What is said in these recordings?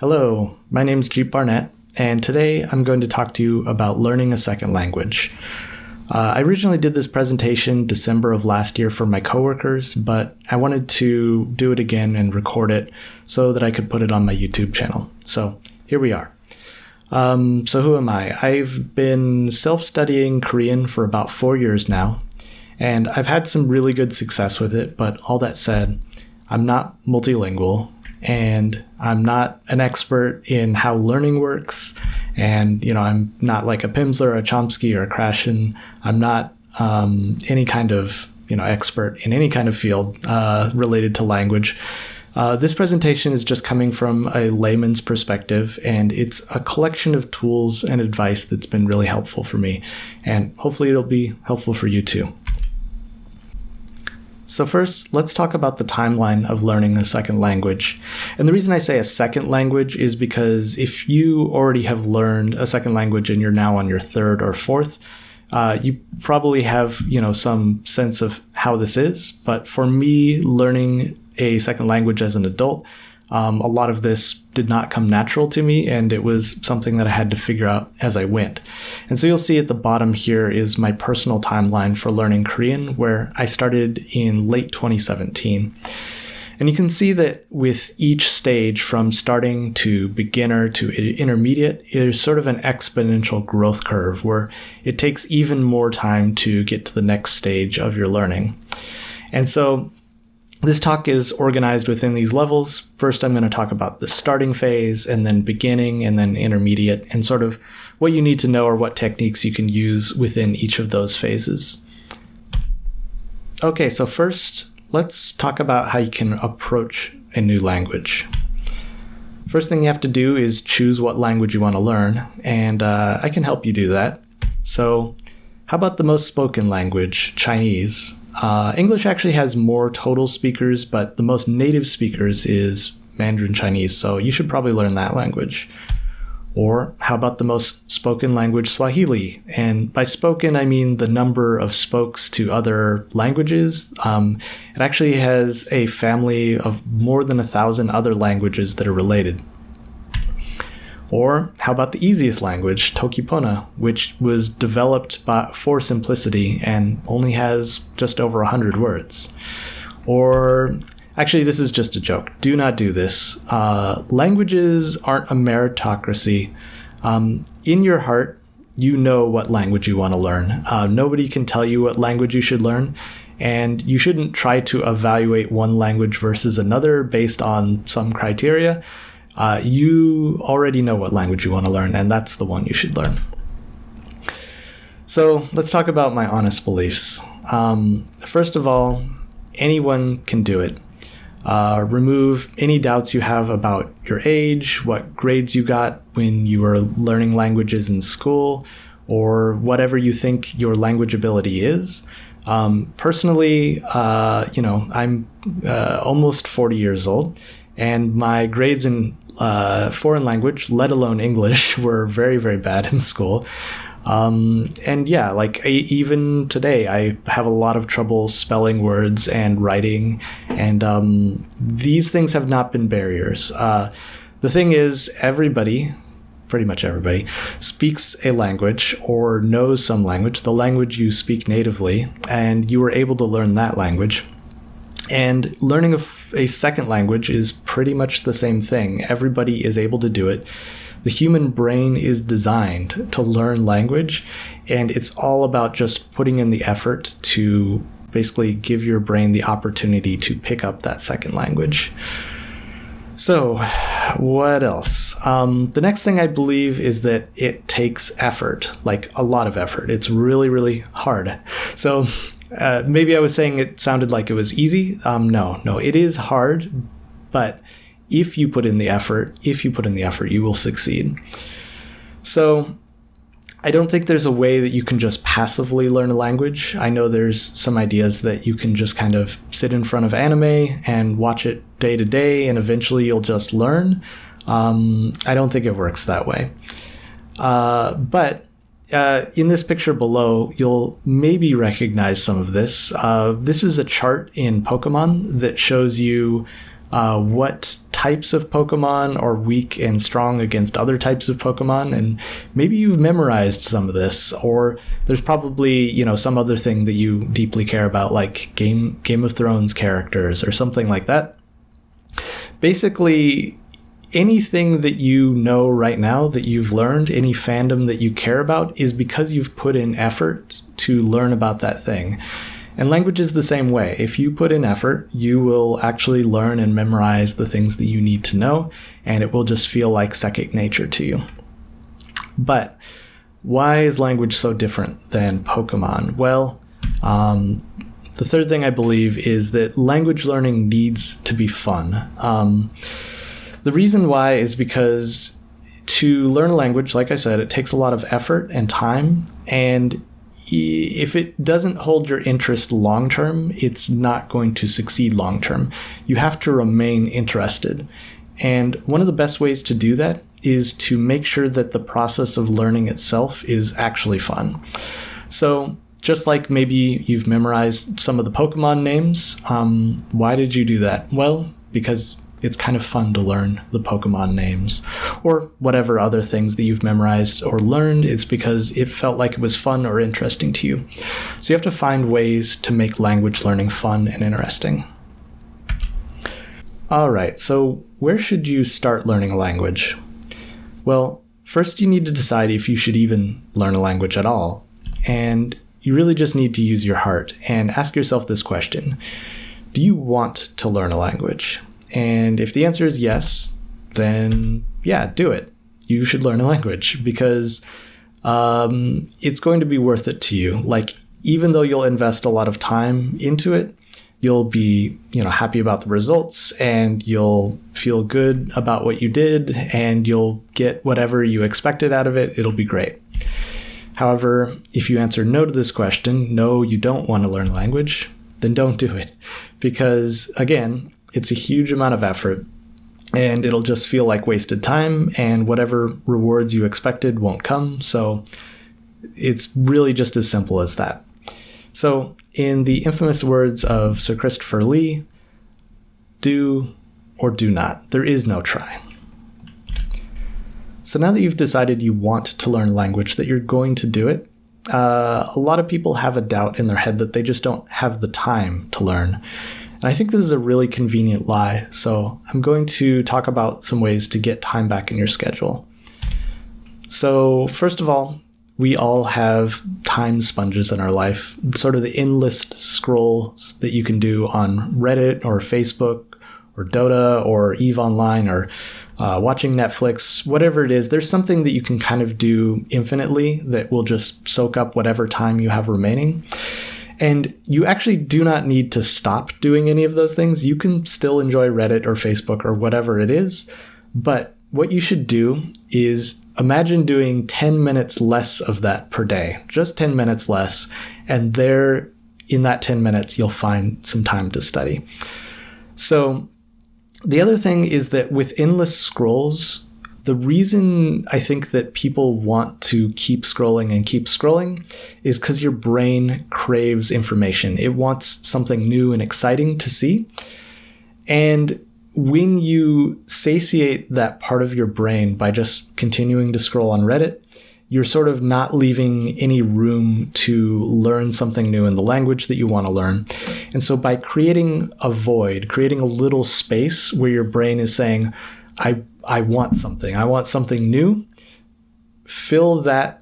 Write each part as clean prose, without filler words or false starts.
Hello, my name is Jeep Barnett, and today I'm going to talk to you about learning a second language. I originally did this presentation December of last year for my coworkers, but I wanted to do it again and record it so that I could put it on my YouTube channel. So here we are. So who am I? I've been self-studying Korean for about 4 years now, and I've had some really good success with it, but all that said, I'm not multilingual, and I'm not an expert in how learning works. And, I'm not like a Pimsleur or a Chomsky or a Krashen. I'm not any kind of, expert in any kind of field related to language. This presentation is just coming from a layman's perspective, and it's a collection of tools and advice that's been really helpful for me. And hopefully it'll be helpful for you too. So first, let's talk about the timeline of learning a second language. And the reason I say a second language is because if you already have learned a second language and you're now on your third or fourth, you probably have, some sense of how this is. But for me, learning a second language as an adult, a lot of this did not come natural to me, and it was something that I had to figure out as I went. And so you'll see at the bottom here is my personal timeline for learning Korean, where I started in late 2017. And you can see that with each stage, from starting to beginner to intermediate, there's sort of an exponential growth curve where it takes even more time to get to the next stage of your learning. And so this talk is organized within these levels. First, I'm going to talk about the starting phase, and then beginning, and then intermediate, and sort of what you need to know or what techniques you can use within each of those phases. Okay, so first, let's talk about how you can approach a new language. First thing you have to do is choose what language you want to learn, and I can help you do that. So how about the most spoken language, Chinese? English actually has more total speakers, but the most native speakers is Mandarin Chinese, so you should probably learn that language. Or how about the most spoken language, Swahili? And by spoken, I mean the number of spokes to other languages. It actually has a family of more than 1,000 other languages that are related. Or how about the easiest language, Toki-Pona, which was developed for simplicity and only has just over 100 words. Or actually, this is just a joke. Do not do this. Languages aren't a meritocracy. In your heart, you know what language you want to learn. Nobody can tell you what language you should learn, and you shouldn't try to evaluate one language versus another based on some criteria. You already know what language you want to learn, and that's the one you should learn. So let's talk about my honest beliefs. First of all, anyone can do it. Remove any doubts you have about your age, what grades you got when you were learning languages in school, or whatever you think your language ability is. Personally, I'm almost 40 years old, and my grades in foreign language, let alone English, were very, very bad in school. Even today, I have a lot of trouble spelling words and writing, and these things have not been barriers. The thing is, pretty much everybody, speaks a language or knows some language, the language you speak natively, and you were able to learn that language. And learning a second language is pretty much the same thing. Everybody is able to do it. The human brain is designed to learn language, and it's all about just putting in the effort to basically give your brain the opportunity to pick up that second language. So, what else? The next thing I believe is that it takes effort, like a lot of effort. It's really, really hard. So, maybe I was saying it sounded like it was easy. No, it is hard, but if you put in the effort, you will succeed. So I don't think there's a way that you can just passively learn a language. I know there's some ideas that you can just kind of sit in front of anime and watch it day to day, and eventually you'll just learn. I don't think it works that way. But in this picture below, you'll maybe recognize some of this. This is a chart in Pokemon that shows you what types of Pokemon are weak and strong against other types of Pokemon, and maybe you've memorized some of this, or there's probably, some other thing that you deeply care about, like Game of Thrones characters or something like that. Basically, anything that you know right now that you've learned, any fandom that you care about, is because you've put in effort to learn about that thing. And language is the same way. If you put in effort, you will actually learn and memorize the things that you need to know, and it will just feel like second nature to you. But why is language so different than Pokemon? Well, the third thing I believe is that language learning needs to be fun. The reason why is because to learn a language, like I said, it takes a lot of effort and time, and if it doesn't hold your interest long term, it's not going to succeed long term. You have to remain interested. And one of the best ways to do that is to make sure that the process of learning itself is actually fun. So just like maybe you've memorized some of the Pokemon names, why did you do that? Well, because it's kind of fun to learn the Pokemon names, or whatever other things that you've memorized or learned. It's because it felt like it was fun or interesting to you. So you have to find ways to make language learning fun and interesting. All right, so where should you start learning a language? Well, first you need to decide if you should even learn a language at all. And you really just need to use your heart and ask yourself this question: do you want to learn a language? And if the answer is yes, then yeah, do it. You should learn a language because it's going to be worth it to you. Like, even though you'll invest a lot of time into it, you'll be, happy about the results, and you'll feel good about what you did, and you'll get whatever you expected out of it. It'll be great. However, if you answer no to this question, no, you don't want to learn a language, then don't do it. Because again, it's a huge amount of effort, and it'll just feel like wasted time, and whatever rewards you expected won't come. So it's really just as simple as that. So in the infamous words of Sir Christopher Lee, do or do not. There is no try. So now that you've decided you want to learn a language, that you're going to do it, a lot of people have a doubt in their head that they just don't have the time to learn. And I think this is a really convenient lie, so I'm going to talk about some ways to get time back in your schedule. So first of all, we all have time sponges in our life, sort of the endless scrolls that you can do on Reddit or Facebook or Dota or EVE Online or watching Netflix, whatever it is. There's something that you can kind of do infinitely that will just soak up whatever time you have remaining. And you actually do not need to stop doing any of those things. You can still enjoy Reddit or Facebook or whatever it is. But what you should do is imagine doing 10 minutes less of that per day, just 10 minutes less. And there, in that 10 minutes, you'll find some time to study. So the other thing is that with endless scrolls, the reason I think that people want to keep scrolling is because your brain craves information. It wants something new and exciting to see. And when you satiate that part of your brain by just continuing to scroll on Reddit, you're sort of not leaving any room to learn something new in the language that you want to learn. And so by creating a void, creating a little space where your brain is saying, I want something new, fill that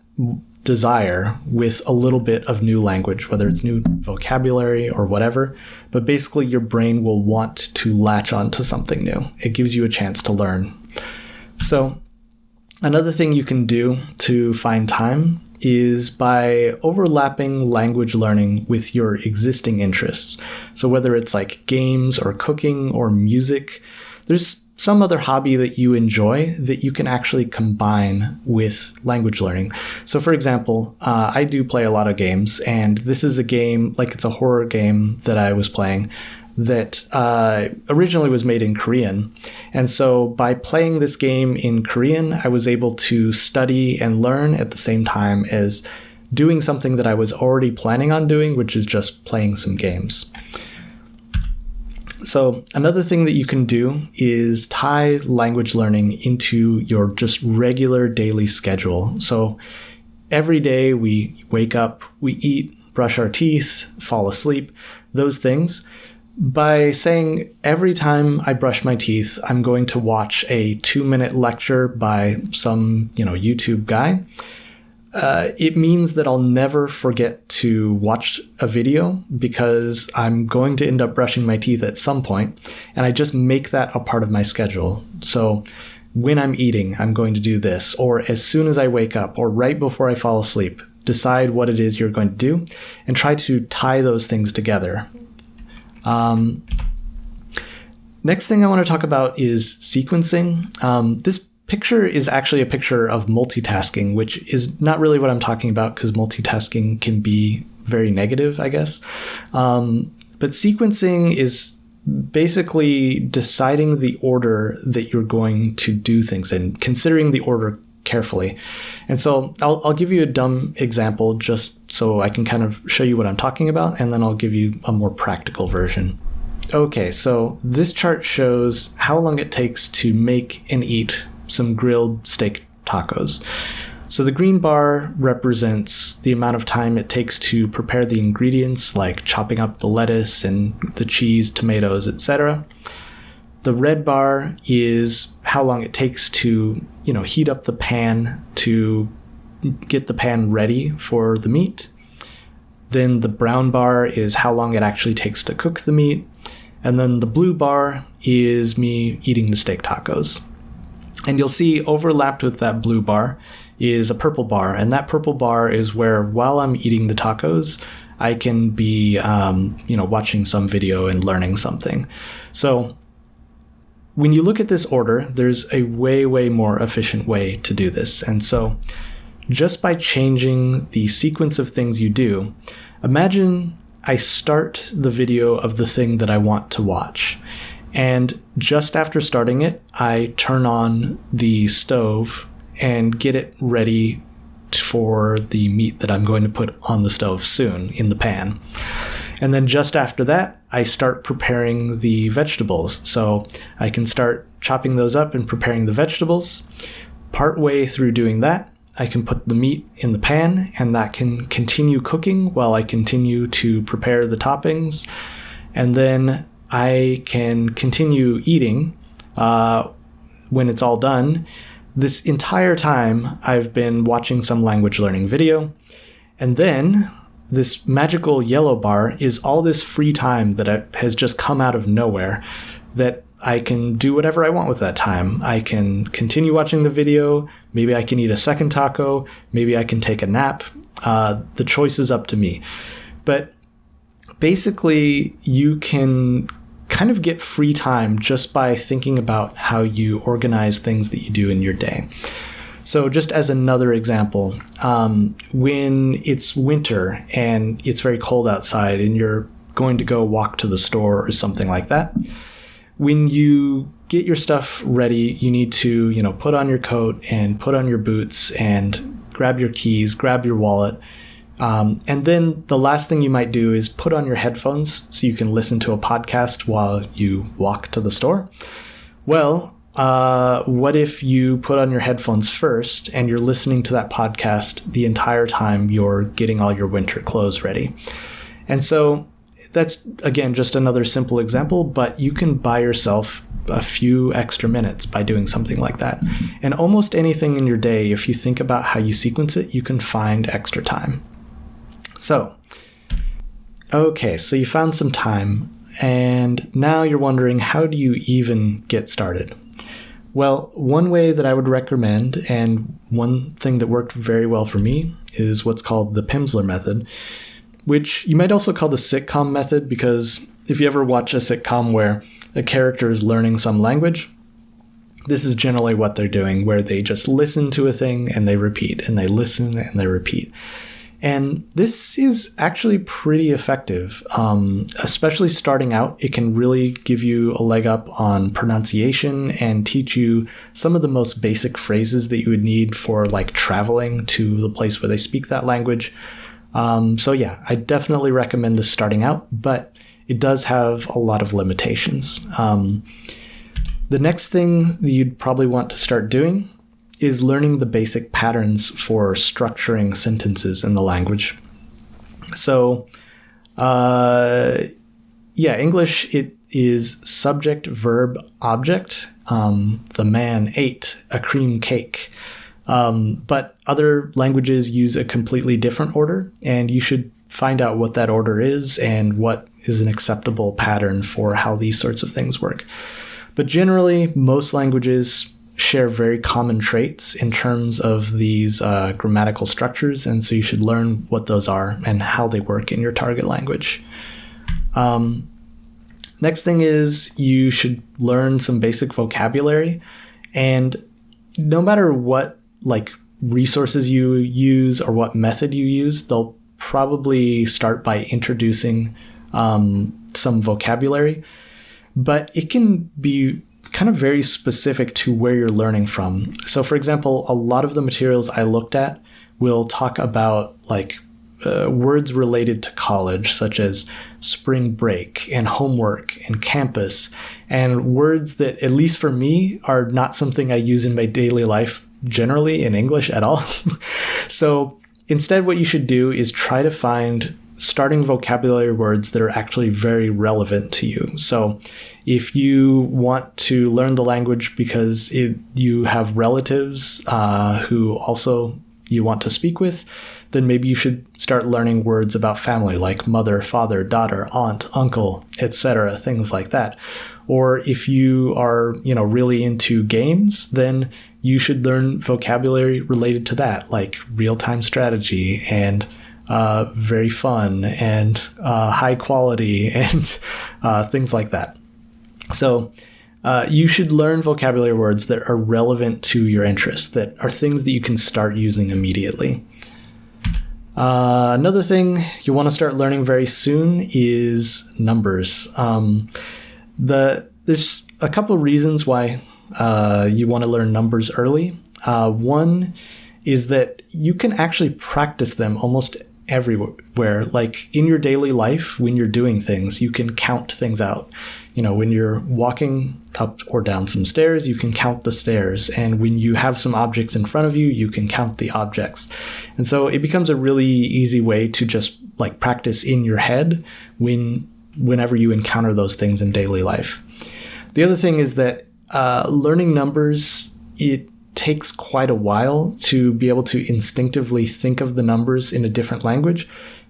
desire with a little bit of new language, whether it's new vocabulary or whatever. But basically, your brain will want to latch onto something new. It gives you a chance to learn. So another thing you can do to find time is by overlapping language learning with your existing interests. So whether it's like games or cooking or music, there's some other hobby that you enjoy that you can actually combine with language learning. So for example, I do play a lot of games, and this is a game, like it's a horror game that I was playing that originally was made in Korean. And so by playing this game in Korean, I was able to study and learn at the same time as doing something that I was already planning on doing, which is just playing some games. So another thing that you can do is tie language learning into your just regular daily schedule. So every day we wake up, we eat, brush our teeth, fall asleep, those things. By saying every time I brush my teeth, I'm going to watch a 2-minute lecture by some, YouTube guy, it means that I'll never forget to watch a video because I'm going to end up brushing my teeth at some point, and I just make that a part of my schedule. So when I'm eating, I'm going to do this, or as soon as I wake up, or right before I fall asleep, decide what it is you're going to do and try to tie those things together. Next thing I want to talk about is sequencing. This picture is actually a picture of multitasking, which is not really what I'm talking about because multitasking can be very negative, I guess. But sequencing is basically deciding the order that you're going to do things in, considering the order carefully. And so I'll give you a dumb example just so I can kind of show you what I'm talking about, and then I'll give you a more practical version. Okay, so this chart shows how long it takes to make and eat some grilled steak tacos. So the green bar represents the amount of time it takes to prepare the ingredients, like chopping up the lettuce and the cheese, tomatoes, etc. The red bar is how long it takes to, heat up the pan to get the pan ready for the meat. Then the brown bar is how long it actually takes to cook the meat. And then the blue bar is me eating the steak tacos. And you'll see overlapped with that blue bar is a purple bar. And that purple bar is where, while I'm eating the tacos, I can be, watching some video and learning something. So when you look at this order, there's a way, way more efficient way to do this. And so just by changing the sequence of things you do, imagine I start the video of the thing that I want to watch. And just after starting it, I turn on the stove and get it ready for the meat that I'm going to put on the stove soon in the pan. And then just after that, I start preparing the vegetables. So I can start chopping those up and preparing the vegetables. Partway through doing that, I can put the meat in the pan, and that can continue cooking while I continue to prepare the toppings. And then I can continue eating when it's all done. This entire time, I've been watching some language learning video. And then this magical yellow bar is all this free time that has just come out of nowhere that I can do whatever I want with that time. I can continue watching the video. Maybe I can eat a second taco. Maybe I can take a nap. The choice is up to me. But basically, you can kind of get free time just by thinking about how you organize things that you do in your day. So just as another example, when it's winter and it's very cold outside and you're going to go walk to the store or something like that, when you get your stuff ready, you need to, put on your coat and put on your boots and grab your keys, grab your wallet. And then the last thing you might do is put on your headphones so you can listen to a podcast while you walk to the store. Well, what if you put on your headphones first and you're listening to that podcast the entire time you're getting all your winter clothes ready? And so that's, again, just another simple example, but you can buy yourself a few extra minutes by doing something like that. And almost anything in your day, if you think about how you sequence it, you can find extra time. So, okay, so you found some time, and now you're wondering, how do you even get started? Well, one way that I would recommend, and one thing that worked very well for me, is what's called the Pimsleur method, which you might also call the sitcom method, because if you ever watch a sitcom where a character is learning some language, this is generally what they're doing, where they just listen to a thing and they repeat, and they listen and they repeat. And this is actually pretty effective, especially starting out. It can really give you a leg up on pronunciation and teach you some of the most basic phrases that you would need for like traveling to the place where they speak that language. So yeah, I definitely recommend this starting out, but it does have a lot of limitations. The next thing that you'd probably want to start doing is learning the basic patterns for structuring sentences in the language. So, English, it is subject, verb, object. The man ate a cream cake. But other languages use a completely different order, and you should find out what that order is and what is an acceptable pattern for how these sorts of things work. But generally, most languages share very common traits in terms of these grammatical structures, and so you should learn what those are and how they work in your target language. Next thing is you should learn some basic vocabulary, and no matter what resources you use or what method you use, they'll probably start by introducing some vocabulary, but it can be kind of very specific to where you're learning from. So for example, a lot of the materials I looked at will talk about words related to college, such as spring break and homework and campus, and words that, at least for me, are not something I use in my daily life generally in English at all. So instead, what you should do is try to find starting vocabulary words that are actually very relevant to you. So if you want to learn the language because you have relatives who also you want to speak with, then maybe you should start learning words about family, like mother, father, daughter, aunt, uncle, etc., things like that. Or if you are, really into games, then you should learn vocabulary related to that, like real-time strategy and very fun and high quality and things like that. So you should learn vocabulary words that are relevant to your interests, that are things that you can start using immediately. Another thing you want to start learning very soon is numbers. There's a couple of reasons why you want to learn numbers early. One is that you can actually practice them almost everywhere. Like in your daily life, when you're doing things, you can count things out. When you're walking up or down some stairs, you can count the stairs. And when you have some objects in front of you, you can count the objects. And so it becomes a really easy way to just practice in your head whenever you encounter those things in daily life. The other thing is that learning numbers, it takes quite a while to be able to instinctively think of the numbers in a different language,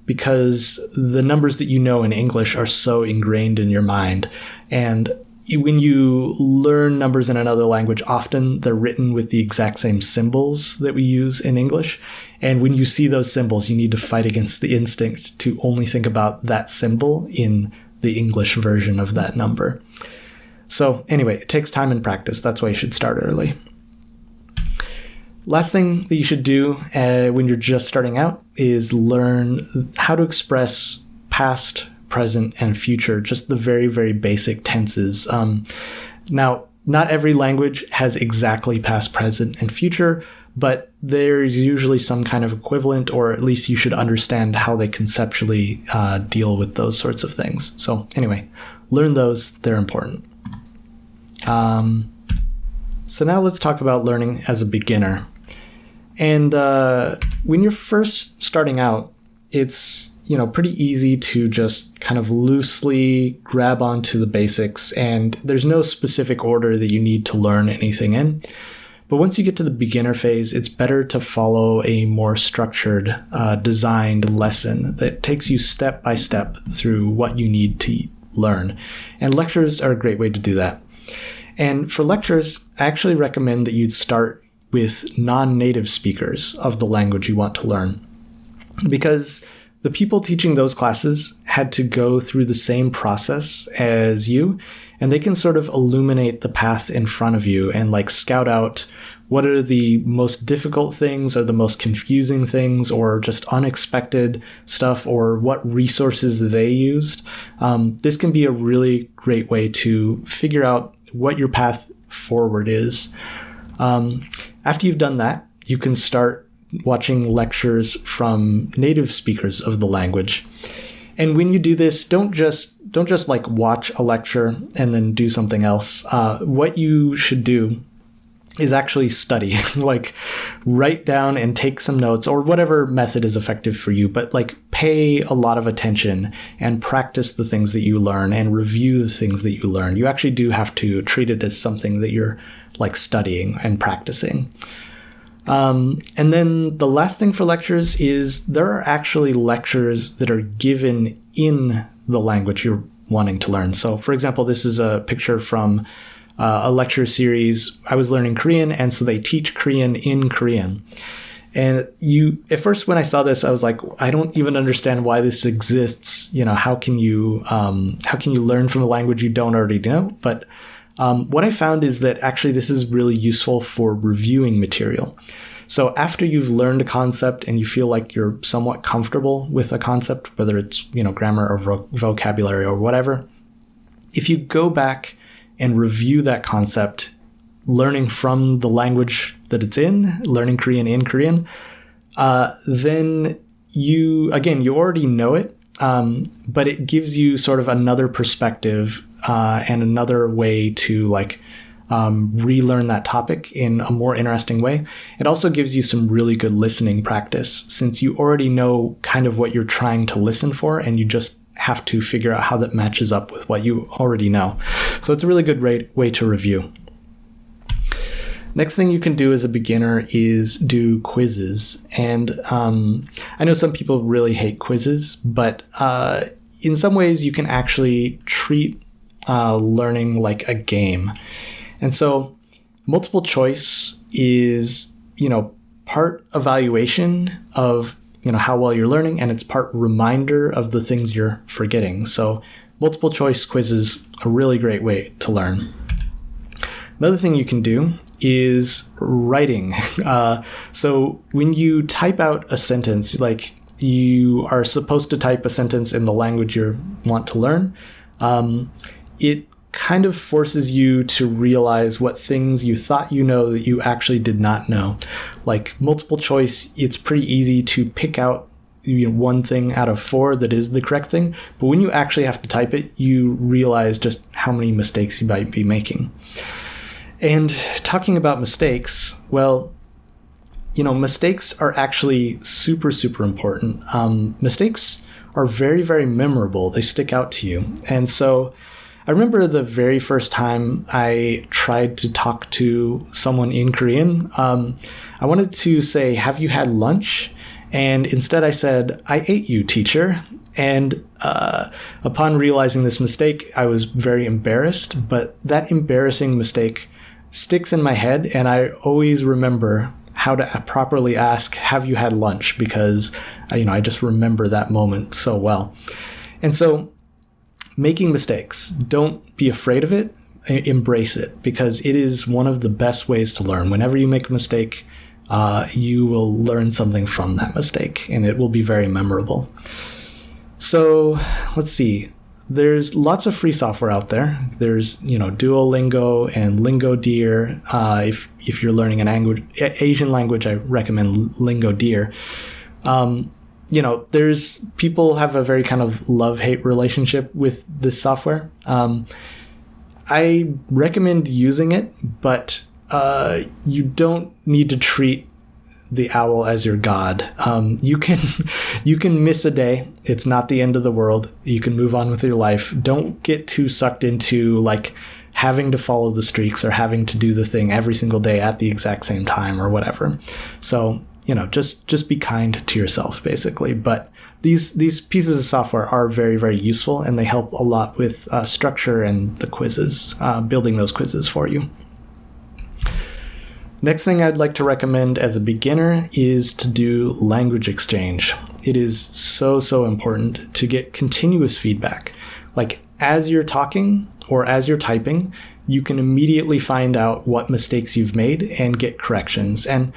because the numbers that you know in English are so ingrained in your mind. And when you learn numbers in another language, often they're written with the exact same symbols that we use in English. And when you see those symbols, you need to fight against the instinct to only think about that symbol in the English version of that number. So anyway, it takes time and practice. That's why you should start early. Last thing that you should do when you're just starting out is learn how to express past, present, and future, just the very, very basic tenses. Now, not every language has exactly past, present, and future, but there's usually some kind of equivalent, or at least you should understand how they conceptually deal with those sorts of things. So anyway, learn those. They're important. So now let's talk about learning as a beginner. And when you're first starting out, it's pretty easy to just kind of loosely grab onto the basics, and there's no specific order that you need to learn anything in. But once you get to the beginner phase, it's better to follow a more structured, designed lesson that takes you step by step through what you need to learn. And lectures are a great way to do that. And for lectures, I actually recommend that you'd start with non-native speakers of the language you want to learn, because the people teaching those classes had to go through the same process as you, and they can sort of illuminate the path in front of you and scout out what are the most difficult things or the most confusing things or just unexpected stuff, or what resources they used. This can be a really great way to figure out what your path forward is. After you've done that, you can start watching lectures from native speakers of the language. And when you do this, don't just don't just like watch a lecture and then do something else. What you should do is actually study, like write down and take some notes or whatever method is effective for you, but like pay a lot of attention and practice the things that you learn and review the things that you learn. You actually do have to treat it as something that you're like studying and practicing. And then the last thing for lectures is there are actually lectures that are given in the language you're wanting to learn. So for example, this is a picture from a lecture series. I was learning Korean, and so they teach Korean in Korean. And at first when I saw this, I was like, I don't even understand why this exists. How can you learn from a language you don't already know? But what I found is that actually this is really useful for reviewing material. So after you've learned a concept and you feel like you're somewhat comfortable with a concept, whether it's, grammar or vocabulary or whatever, if you go back and review that concept, learning from the language that it's in, learning Korean in Korean, then you already know it, but it gives you sort of another perspective and another way to relearn that topic in a more interesting way. It also gives you some really good listening practice, since you already know kind of what you're trying to listen for, and you just have to figure out how that matches up with what you already know. So it's a really good way to review. Next thing you can do as a beginner is do quizzes. And I know some people really hate quizzes, but in some ways you can actually treat learning like a game. And so multiple choice is, part evaluation of how well you're learning, and it's part reminder of the things you're forgetting. So multiple choice quizzes are a really great way to learn. Another thing you can do is writing. So when you type out a sentence, like you are supposed to type a sentence in the language you want to learn, it kind of forces you to realize what things you thought you know that you actually did not know. Like multiple choice, it's pretty easy to pick out one thing out of 4 that is the correct thing. But when you actually have to type it, you realize just how many mistakes you might be making. And talking about mistakes, well, mistakes are actually super, super important. Mistakes are very, very memorable. They stick out to you. And so I remember the very first time I tried to talk to someone in Korean. I wanted to say, "Have you had lunch?" And instead I said, "I ate you, teacher." And upon realizing this mistake, I was very embarrassed. But that embarrassing mistake sticks in my head, and I always remember how to properly ask, "Have you had lunch?" Because I just remember that moment so well. And so making mistakes, don't be afraid of it, embrace it, because it is one of the best ways to learn. Whenever you make a mistake, you will learn something from that mistake, and it will be very memorable. So let's see. There's lots of free software out there. There's, Duolingo and Lingodeer. If you're learning an Asian language, I recommend Lingodeer. There's people have a very kind of love-hate relationship with this software. I recommend using it, but you don't need to treat the owl as your god. You can miss a day. It's not the end of the world. You can move on with your life. Don't get too sucked into having to follow the streaks or having to do the thing every single day at the exact same time or whatever. So just be kind to yourself, basically. But these pieces of software are very, very useful, and they help a lot with structure and the quizzes, building those quizzes for you. Next thing I'd like to recommend as a beginner is to do language exchange. It is so, so important to get continuous feedback. Like as you're talking or as you're typing, you can immediately find out what mistakes you've made and get corrections. And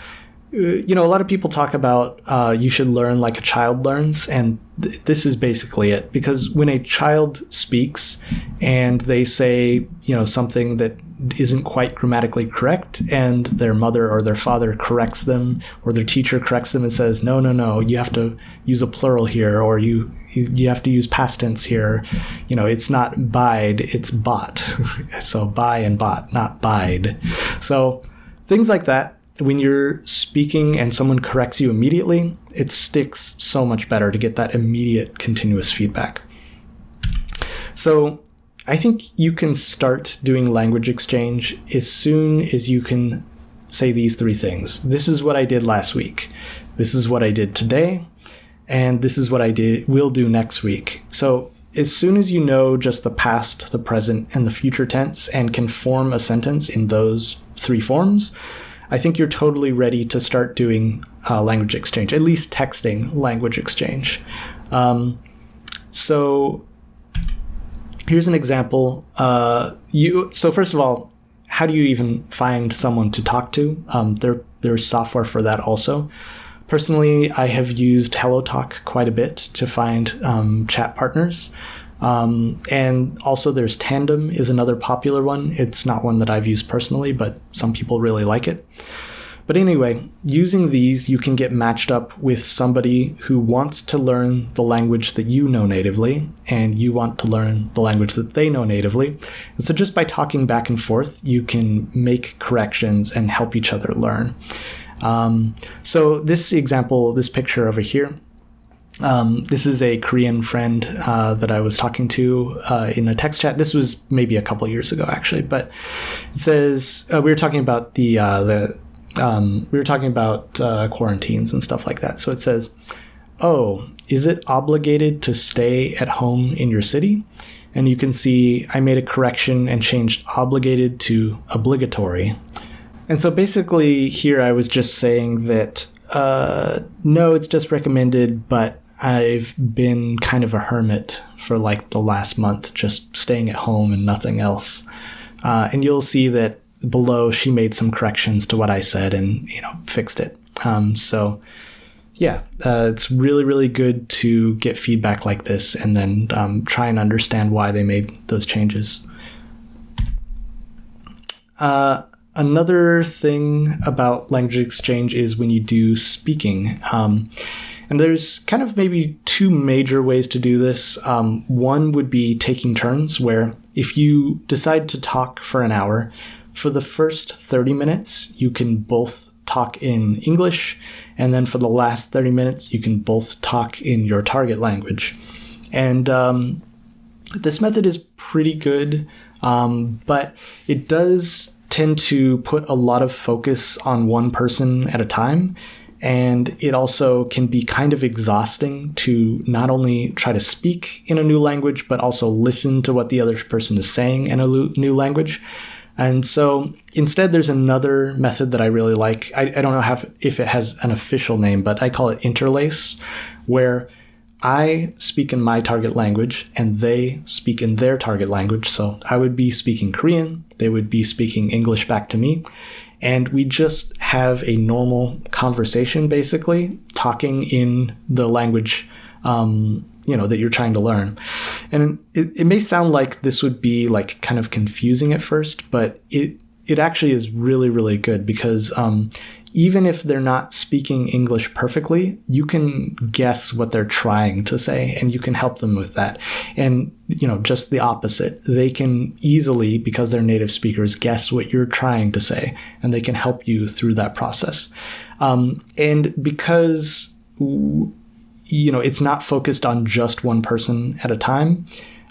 a lot of people talk about you should learn like a child learns, and this is basically it. Because when a child speaks and they say, something that isn't quite grammatically correct, and their mother or their father corrects them, or their teacher corrects them and says, no, you have to use a plural here, or you have to use past tense here. It's not bide, it's bought. So buy and bought, not bide. So things like that. When you're speaking and someone corrects you immediately, it sticks so much better to get that immediate continuous feedback. So I think you can start doing language exchange as soon as you can say these three things. This is what I did last week. This is what I did today. And this is what will do next week. So as soon as you know just the past, the present, and the future tense and can form a sentence in those three forms, I think you're totally ready to start doing language exchange, at least texting language exchange. So here's an example. So first of all, how do you even find someone to talk to? There's software for that also. Personally, I have used HelloTalk quite a bit to find chat partners. And also there's Tandem is another popular one. It's not one that I've used personally, but some people really like it. But anyway, using these, you can get matched up with somebody who wants to learn the language that you know natively, and you want to learn the language that they know natively. And so just by talking back and forth, you can make corrections and help each other learn. So this picture over here, this is a Korean friend that I was talking to in a text chat. This was maybe a couple years ago, actually. But it says we were talking about quarantines and stuff like that. So it says, "Oh, is it obligated to stay at home in your city?" And you can see I made a correction and changed obligated to obligatory. And so basically here I was just saying that no, it's just recommended, but I've been kind of a hermit for like the last month, just staying at home and nothing else. And you'll see that below she made some corrections to what I said and, fixed it. So yeah, it's really, really good to get feedback like this and then try and understand why they made those changes. Another thing about language exchange is when you do speaking. And there's kind of maybe two major ways to do this. One would be taking turns, where if you decide to talk for an hour, for the first 30 minutes, you can both talk in English. And then for the last 30 minutes, you can both talk in your target language. And this method is pretty good, but it does tend to put a lot of focus on one person at a time. And it also can be kind of exhausting to not only try to speak in a new language, but also listen to what the other person is saying in a new language. And so instead, there's another method that I really like. I don't know if it has an official name, but I call it interlace, where I speak in my target language and they speak in their target language. So I would be speaking Korean, they would be speaking English back to me. And we just have a normal conversation, basically, talking in the language, that you're trying to learn. And it may sound like this would be like kind of confusing at first, but it actually is really, really good because even if they're not speaking English perfectly, you can guess what they're trying to say and you can help them with that. And, just the opposite. They can easily, because they're native speakers, guess what you're trying to say and they can help you through that process. And because, it's not focused on just one person at a time,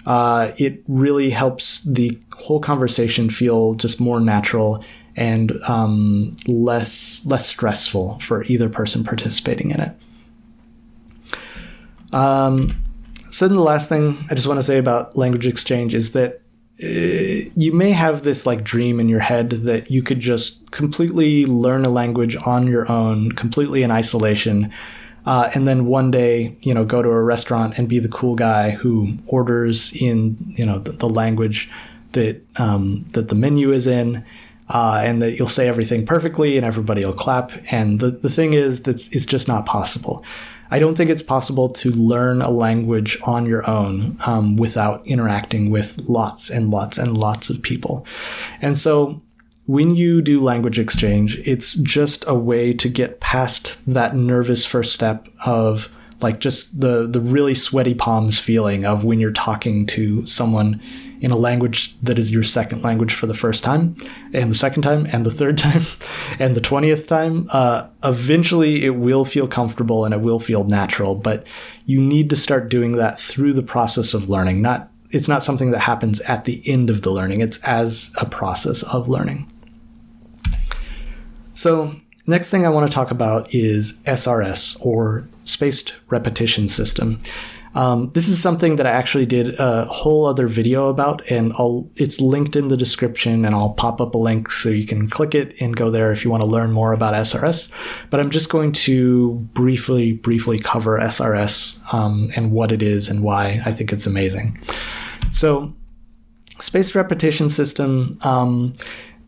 it really helps the whole conversation feel just more natural and less stressful for either person participating in it. So then the last thing I just want to say about language exchange is that you may have this like dream in your head that you could just completely learn a language on your own, completely in isolation, and then one day, go to a restaurant and be the cool guy who orders in, the language that the menu is in. And that you'll say everything perfectly and everybody will clap. And the thing is that it's just not possible. I don't think it's possible to learn a language on your own without interacting with lots and lots and lots of people. And so when you do language exchange, it's just a way to get past that nervous first step of like just the really sweaty palms feeling of when you're talking to someone in a language that is your second language for the first time, and the second time, and the third time, and the 20th time. Eventually it will feel comfortable and it will feel natural, but you need to start doing that through the process of learning. It's not something that happens at the end of the learning. It's as a process of learning. So next thing I want to talk about is SRS, or Spaced Repetition System. This is something that I actually did a whole other video about, and it's linked in the description, and I'll pop up a link so you can click it and go there if you want to learn more about SRS. But I'm just going to briefly cover SRS and what it is and why I think it's amazing. So Spaced Repetition System,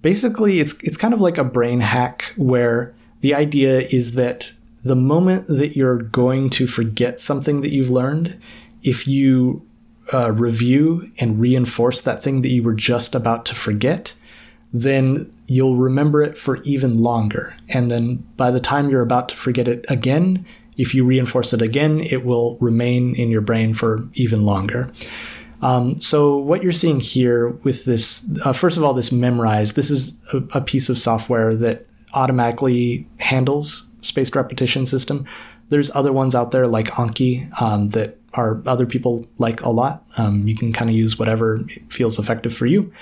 basically it's kind of like a brain hack where the idea is that the moment that you're going to forget something that you've learned, if you review and reinforce that thing that you were just about to forget, then you'll remember it for even longer. And then by the time you're about to forget it again, if you reinforce it again, it will remain in your brain for even longer. So what you're seeing here with this, first of all, this Memrise, this is a piece of software that automatically handles spaced repetition system. There's other ones out there like Anki that are other people like a lot. You can kind of use whatever feels effective for you.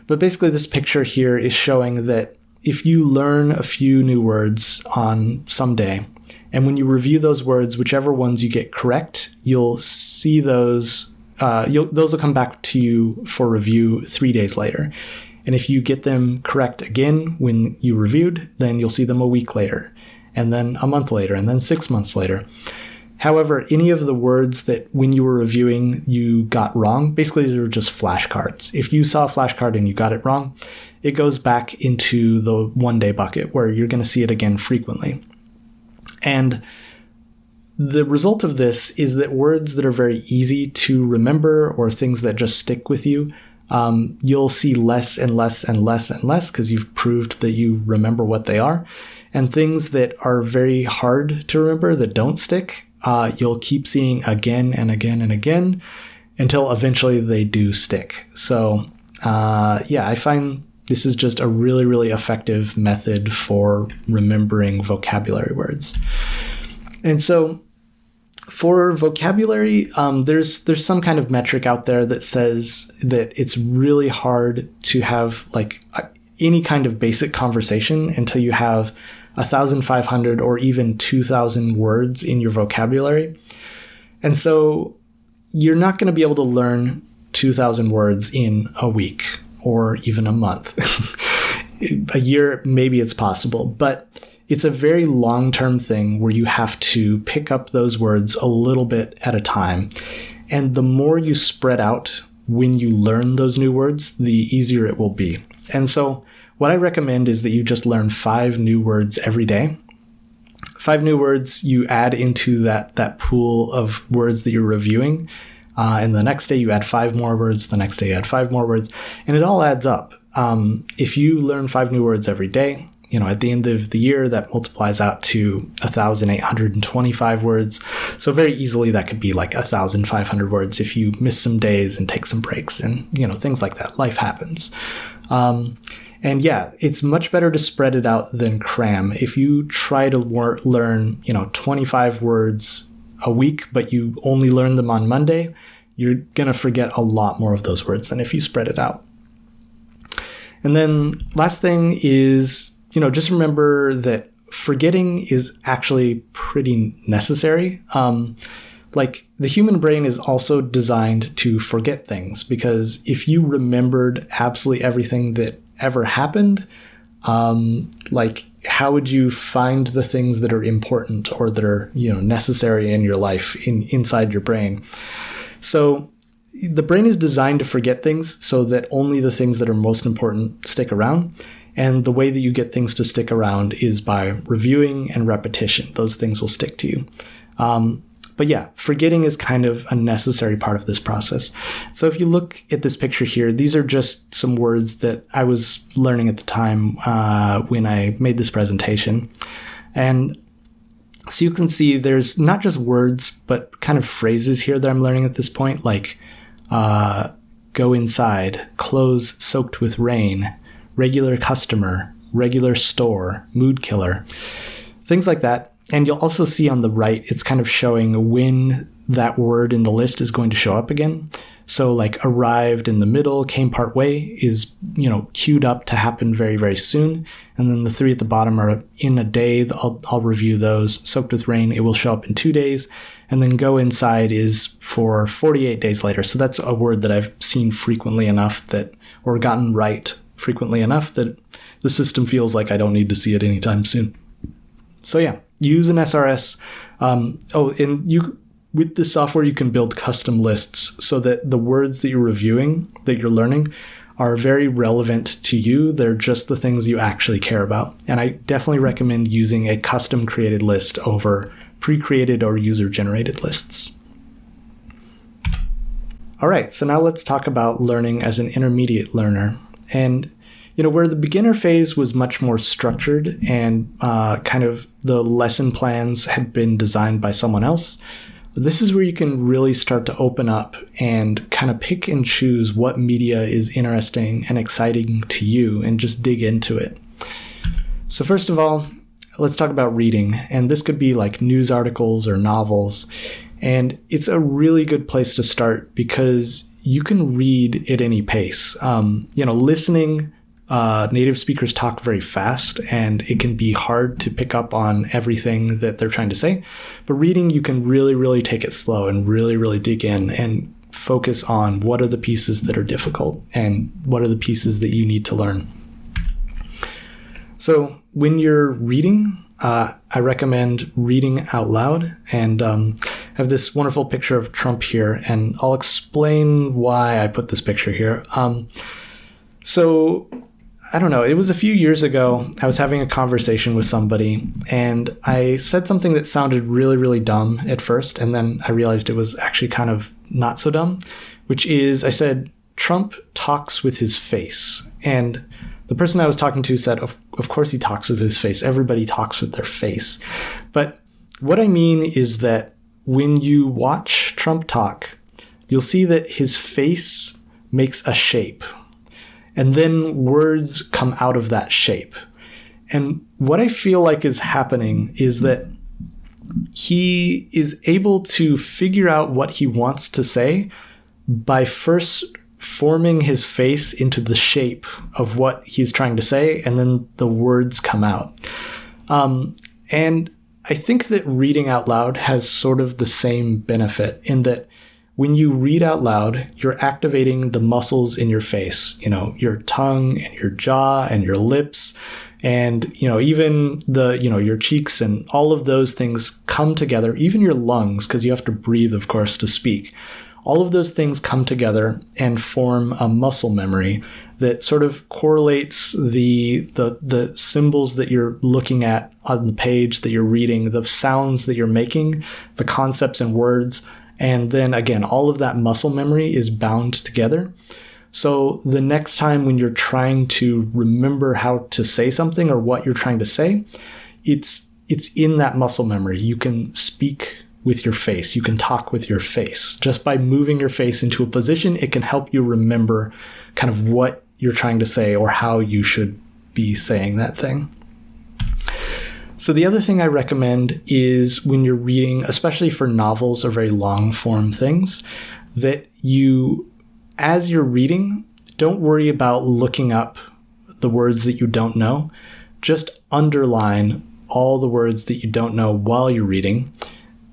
But basically this picture here is showing that if you learn a few new words on some day, and when you review those words, whichever ones you get correct, you'll see those, those will come back to you for review 3 days later. And if you get them correct again when you reviewed, then you'll see them a week later, and then a month later, and then 6 months later. However, any of the words that when you were reviewing you got wrong, basically they're just flashcards. If you saw a flashcard and you got it wrong, it goes back into the 1 day bucket where you're going to see it again frequently. And the result of this is that words that are very easy to remember or things that just stick with you, you'll see less and less and less and less because you've proved that you remember what they are. And things that are very hard to remember that don't stick, you'll keep seeing again and again and again until eventually they do stick. So I find this is just a really, really effective method for remembering vocabulary words. And so for vocabulary, there's some kind of metric out there that says that it's really hard to have like any kind of basic conversation until you have 1,500 or even 2,000 words in your vocabulary. And so you're not going to be able to learn 2,000 words in a week or even a month. A year, maybe it's possible, but it's a very long-term thing where you have to pick up those words a little bit at a time. And the more you spread out when you learn those new words, the easier it will be. And so what I recommend is that you just learn 5 new words every day. 5 new words you add into that pool of words that you're reviewing. And the next day you add 5 more words. The next day you add 5 more words. And it all adds up. If you learn 5 new words every day, at the end of the year, that multiplies out to 1,825 words. So very easily that could be like 1,500 words if you miss some days and take some breaks and, things like that. Life happens. And yeah, it's much better to spread it out than cram. If you try to learn, 25 words a week, but you only learn them on Monday, you're going to forget a lot more of those words than if you spread it out. And then last thing is, just remember that forgetting is actually pretty necessary. Like the human brain is also designed to forget things, because if you remembered absolutely everything that ever happened, like how would you find the things that are important or that are, necessary in your life inside your brain? So the brain is designed to forget things so that only the things that are most important stick around. And the way that you get things to stick around is by reviewing and repetition. Those things will stick to you. But yeah, forgetting is kind of a necessary part of this process. So if you look at this picture here, these are just some words that I was learning at the time when I made this presentation. And so you can see there's not just words, but kind of phrases here that I'm learning at this point, like go inside, clothes soaked with rain, regular customer, regular store, mood killer, things like that. And you'll also see on the right, it's kind of showing when that word in the list is going to show up again. So like arrived in the middle, came part way is, queued up to happen very, very soon. And then the 3 at the bottom are in a day. I'll review those. Soaked with rain, it will show up in 2 days. And then go inside is for 48 days later. So that's a word that I've seen frequently enough or gotten right frequently enough that the system feels like I don't need to see it anytime soon. So yeah, use an SRS. With this software, you can build custom lists so that the words that you're reviewing, that you're learning, are very relevant to you. They're just the things you actually care about. And I definitely recommend using a custom created list over pre-created or user-generated lists. All right, so now let's talk about learning as an intermediate learner. And where the beginner phase was much more structured and kind of the lesson plans had been designed by someone else, this is where you can really start to open up and kind of pick and choose what media is interesting and exciting to you and just dig into it. So first of all, let's talk about reading. And this could be like news articles or novels. And it's a really good place to start because you can read at any pace. Listening, native speakers talk very fast and it can be hard to pick up on everything that they're trying to say. But reading, you can really, really take it slow and really, really dig in and focus on what are the pieces that are difficult and what are the pieces that you need to learn. So when you're reading, I recommend reading out loud, and I have this wonderful picture of Trump here, and I'll explain why I put this picture here. So I don't know, it was a few years ago, I was having a conversation with somebody and I said something that sounded really, really dumb at first. And then I realized it was actually kind of not so dumb, which is I said, Trump talks with his face. And the person I was talking to said, of course he talks with his face. Everybody talks with their face. But what I mean is that when you watch Trump talk, you'll see that his face makes a shape. And then words come out of that shape. And what I feel like is happening is that he is able to figure out what he wants to say by first forming his face into the shape of what he's trying to say, and then the words come out. And I think that reading out loud has sort of the same benefit in that when you read out loud, you're activating the muscles in your face, your tongue and your jaw and your lips and, even your cheeks, and all of those things come together, even your lungs, because you have to breathe, of course, to speak. All of those things come together and form a muscle memory that sort of correlates the symbols that you're looking at on the page that you're reading, the sounds that you're making, the concepts and words. And then again, all of that muscle memory is bound together. So the next time when you're trying to remember how to say something or what you're trying to say, it's in that muscle memory. You can speak with your face. You can talk with your face. Just by moving your face into a position, it can help you remember kind of what you're trying to say or how you should be saying that thing. So the other thing I recommend is when you're reading, especially for novels or very long form things, that you, as you're reading, don't worry about looking up the words that you don't know. Just underline all the words that you don't know while you're reading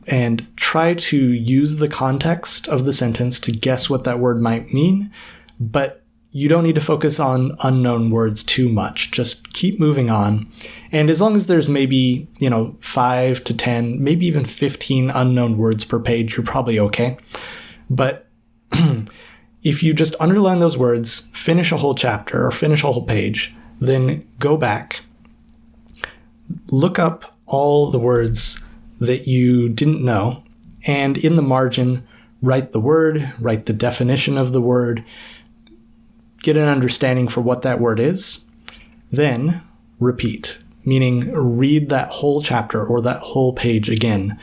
and try to use the context of the sentence to guess what that word might mean, but you don't need to focus on unknown words too much. Just keep moving on. And as long as there's maybe, 5 to 10, maybe even 15 unknown words per page, you're probably okay. But if you just underline those words, finish a whole chapter or finish a whole page, then go back, look up all the words that you didn't know, and in the margin, write the word, write the definition of the word, get an understanding for what that word is, then repeat, meaning read that whole chapter or that whole page again.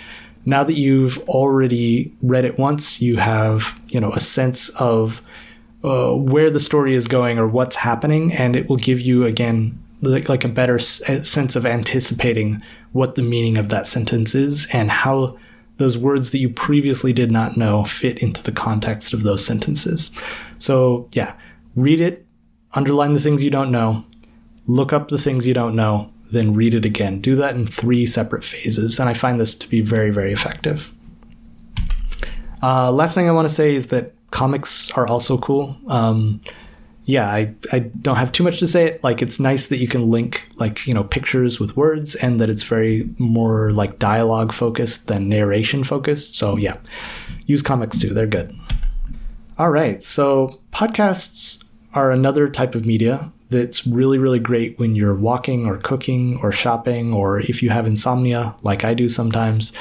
Now that you've already read it once, you have, a sense of where the story is going or what's happening, and it will give you, again, like a better sense of anticipating what the meaning of that sentence is and how those words that you previously did not know fit into the context of those sentences. So yeah, read it, underline the things you don't know, look up the things you don't know, then read it again. Do that in 3 separate phases, and I find this to be very, very effective. Last thing I want to say is that comics are also cool. I don't have too much to say. It's nice that you can link pictures with words, and that it's very more like dialogue focused than narration focused. So yeah, use comics too. They're good. All right. So podcasts are another type of media that's really, really great when you're walking or cooking or shopping, or if you have insomnia like I do sometimes.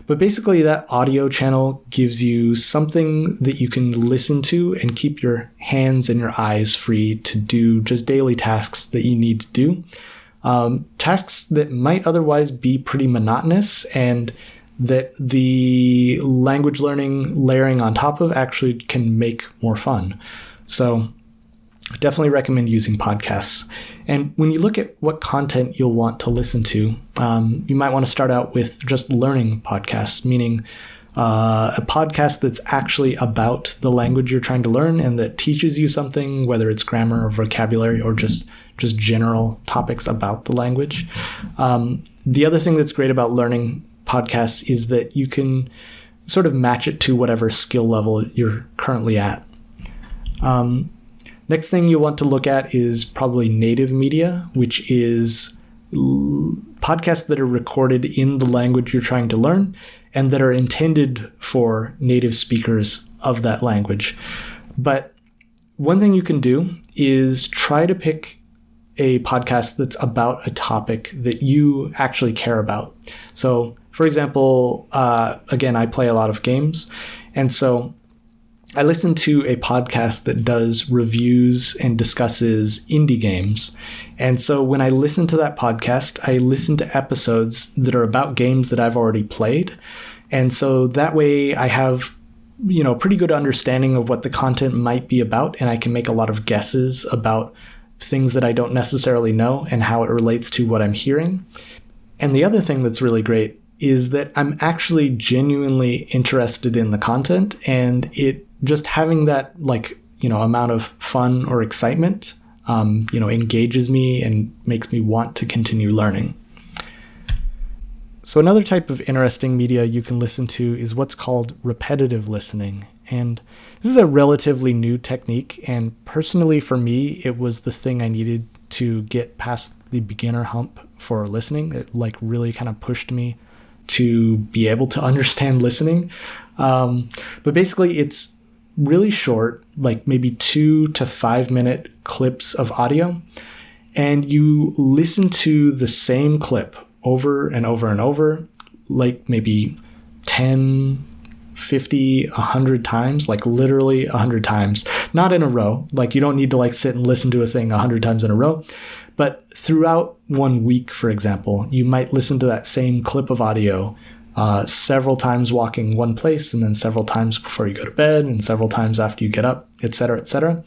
But basically that audio channel gives you something that you can listen to and keep your hands and your eyes free to do just daily tasks that you need to do. Tasks that might otherwise be pretty monotonous and that the language learning layering on top of actually can make more fun. So definitely recommend using podcasts. And when you look at what content you'll want to listen to, you might want to start out with just learning podcasts, meaning a podcast that's actually about the language you're trying to learn and that teaches you something, whether it's grammar or vocabulary or just general topics about the language. The other thing that's great about learning podcasts is that you can sort of match it to whatever skill level you're currently at. Next thing you want to look at is probably native media, which is podcasts that are recorded in the language you're trying to learn and that are intended for native speakers of that language. But one thing you can do is try to pick a podcast that's about a topic that you actually care about. So, for example, again, I play a lot of games, and so I listen to a podcast that does reviews and discusses indie games. And so when I listen to that podcast, I listen to episodes that are about games that I've already played. And so that way I have, a pretty good understanding of what the content might be about, and I can make a lot of guesses about things that I don't necessarily know and how it relates to what I'm hearing. And the other thing that's really great is that I'm actually genuinely interested in the content, and it just having that amount of fun or excitement, engages me and makes me want to continue learning. So another type of interesting media you can listen to is what's called repetitive listening. And this is a relatively new technique. And personally for me, it was the thing I needed to get past the beginner hump for listening. It really kind of pushed me to be able to understand listening. But basically it's really short, maybe 2 to 5 minute clips of audio, and you listen to the same clip over and over and over, maybe 10, 50, 100 times, literally 100 times, not in a row. You don't need to sit and listen to a thing 100 times in a row, but throughout 1 week, for example, you might listen to that same clip of audio several times walking one place, and then several times before you go to bed, and several times after you get up, etc., etc.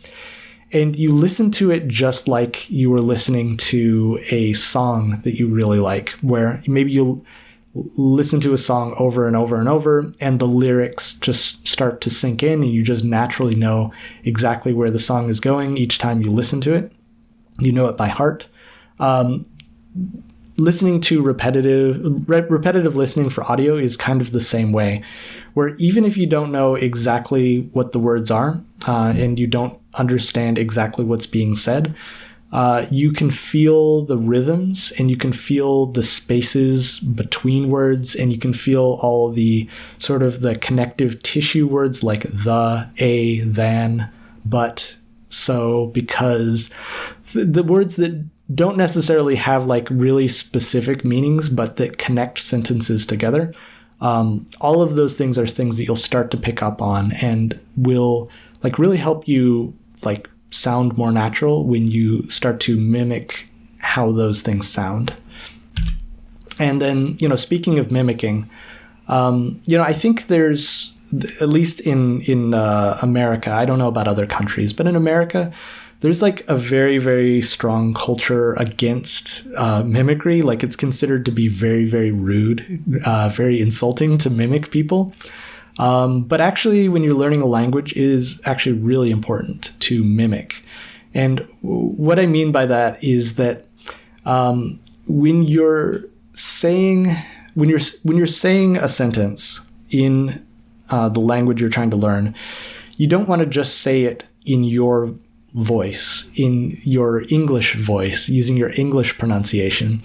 And you listen to it just like you were listening to a song that you really like, where maybe you'll listen to a song over and over and over, and the lyrics just start to sink in, and you just naturally know exactly where the song is going each time you listen to it. You know it by heart. Listening to repetitive listening for audio is kind of the same way, where even if you don't know exactly what the words are, and you don't understand exactly what's being said, you can feel the rhythms, and you can feel the spaces between words, and you can feel all the sort of the connective tissue words like the, a, than, but, so, because, the words that don't necessarily have like really specific meanings, but that connect sentences together. All of those things are things that you'll start to pick up on and will like really help you like sound more natural when you start to mimic how those things sound. And then, speaking of mimicking, I think there's, at least in America, I don't know about other countries, but in America, there's like a very, very strong culture against mimicry. Like it's considered to be very, very rude, very insulting to mimic people. But actually, when you're learning a language, it is actually really important to mimic. And what I mean by that is that when you're saying a sentence in the language you're trying to learn, you don't want to just say it in your voice, in your English voice, using your English pronunciation.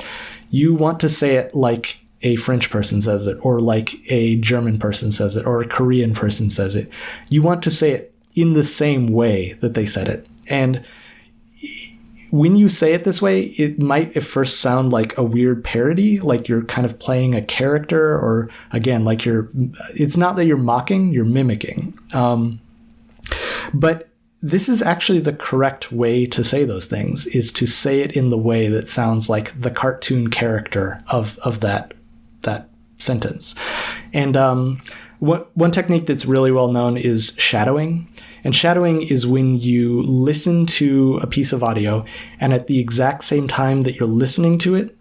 You want to say it like a French person says it, or like a German person says it, or a Korean person says it. You want to say it in the same way that they said it. And when you say it this way, it might at first sound like a weird parody, like you're kind of playing a character, or again, like it's not that you're mocking, you're mimicking. But this is actually the correct way to say those things, is to say it in the way that sounds like the cartoon character of that sentence. And one technique that's really well known is shadowing. And shadowing is when you listen to a piece of audio, and at the exact same time that you're listening to it,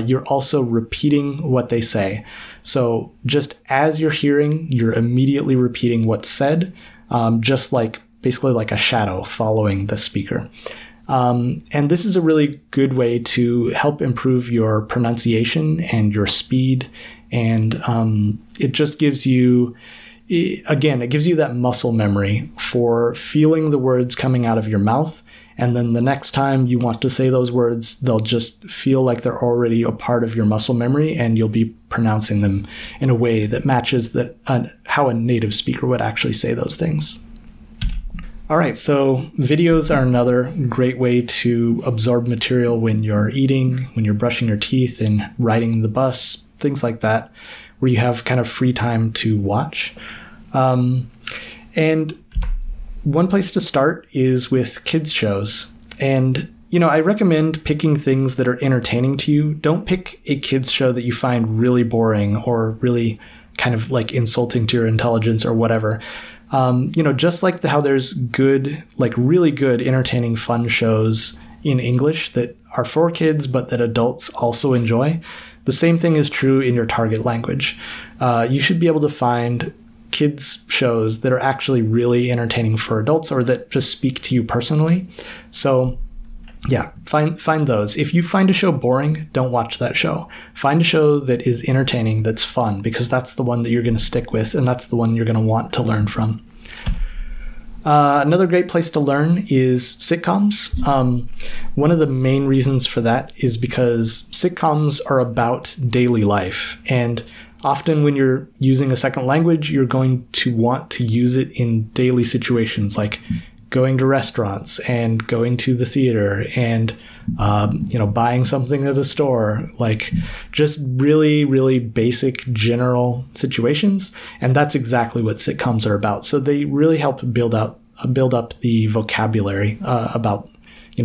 you're also repeating what they say. So just as you're hearing, you're immediately repeating what's said, just like basically like a shadow following the speaker. And this is a really good way to help improve your pronunciation and your speed. And it just gives you, again, it gives you that muscle memory for feeling the words coming out of your mouth. And then the next time you want to say those words, they'll just feel like they're already a part of your muscle memory, and you'll be pronouncing them in a way that matches how a native speaker would actually say those things. All right, so videos are another great way to absorb material when you're eating, when you're brushing your teeth and riding the bus, things like that, where you have kind of free time to watch. And one place to start is with kids shows. And, I recommend picking things that are entertaining to you. Don't pick a kids show that you find really boring or really kind of like insulting to your intelligence or whatever. Just like how there's good, like really good, entertaining, fun shows in English that are for kids, but that adults also enjoy. The same thing is true in your target language. You should be able to find kids shows that are actually really entertaining for adults, or that just speak to you personally. So yeah, find those. If you find a show boring, don't watch that show. Find a show that is entertaining, that's fun, because that's the one that you're going to stick with, and that's the one you're going to want to learn from. Another great place to learn is sitcoms. One of the main reasons for that is because sitcoms are about daily life, and often when you're using a second language, you're going to want to use it in daily situations, like going to restaurants and going to the theater and, buying something at the store, like just really, really basic general situations. And that's exactly what sitcoms are about. So they really help build up the vocabulary about,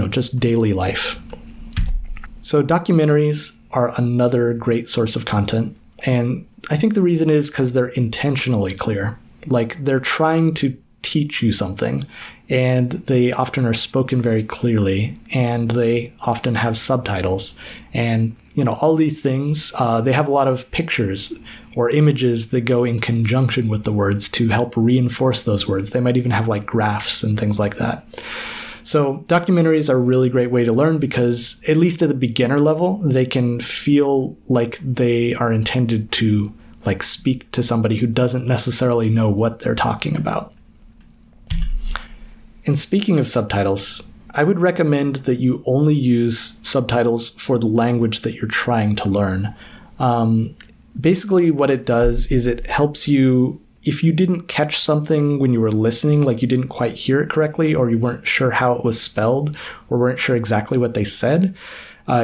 just daily life. So documentaries are another great source of content. And I think the reason is because they're intentionally clear. Like they're trying to teach you something, and they often are spoken very clearly, and they often have subtitles, and all these things. They have a lot of pictures or images that go in conjunction with the words to help reinforce those words. They might even have like graphs and things like that. So documentaries are a really great way to learn, because at least at the beginner level, they can feel like they are intended to like speak to somebody who doesn't necessarily know what they're talking about. And speaking of subtitles, I would recommend that you only use subtitles for the language that you're trying to learn. Basically, what it does is it helps you if you didn't catch something when you were listening, like you didn't quite hear it correctly, or you weren't sure how it was spelled, or weren't sure exactly what they said,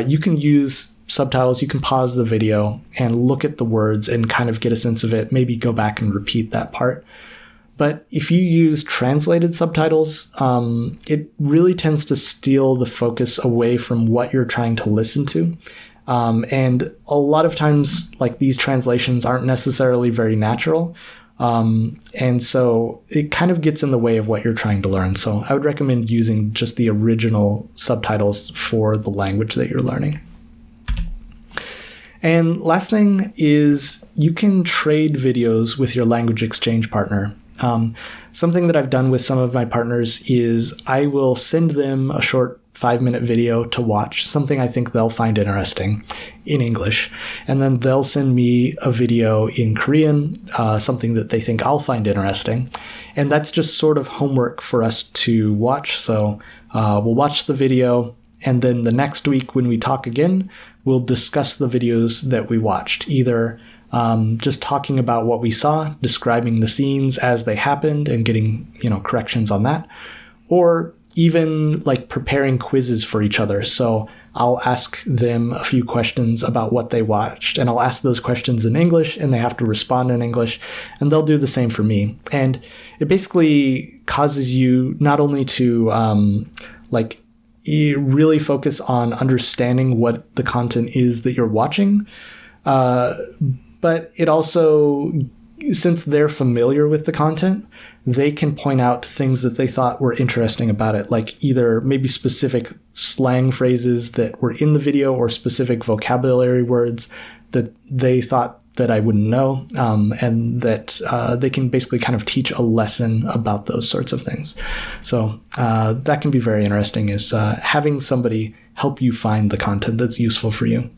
you can use subtitles. You can pause the video and look at the words and kind of get a sense of it, maybe go back and repeat that part. But if you use translated subtitles, it really tends to steal the focus away from what you're trying to listen to. And a lot of times, like, these translations aren't necessarily very natural. And so it kind of gets in the way of what you're trying to learn. So I would recommend using just the original subtitles for the language that you're learning. And last thing is you can trade videos with your language exchange partner. Something that I've done with some of my partners is I will send them a short 5-minute video to watch, something I think they'll find interesting in English. And then they'll send me a video in Korean, something that they think I'll find interesting. And that's just sort of homework for us to watch. So we'll watch the video, and then the next week when we talk again, we'll discuss the videos that we watched, either just talking about what we saw, describing the scenes as they happened and getting, corrections on that, or even like preparing quizzes for each other. So I'll ask them a few questions about what they watched, and I'll ask those questions in English, and they have to respond in English, and they'll do the same for me. And it basically causes you not only to really focus on understanding what the content is that you're watching, but it also, since they're familiar with the content, they can point out things that they thought were interesting about it, like either maybe specific slang phrases that were in the video or specific vocabulary words that they thought that I wouldn't know, and that they can basically kind of teach a lesson about those sorts of things. So that can be very interesting, is having somebody help you find the content that's useful for you.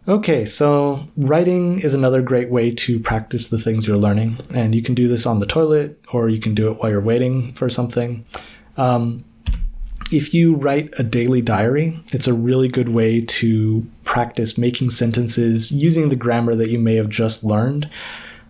Okay, so writing is another great way to practice the things you're learning, and you can do this on the toilet, or you can do it while you're waiting for something. If you write a daily diary, it's a really good way to practice making sentences using the grammar that you may have just learned.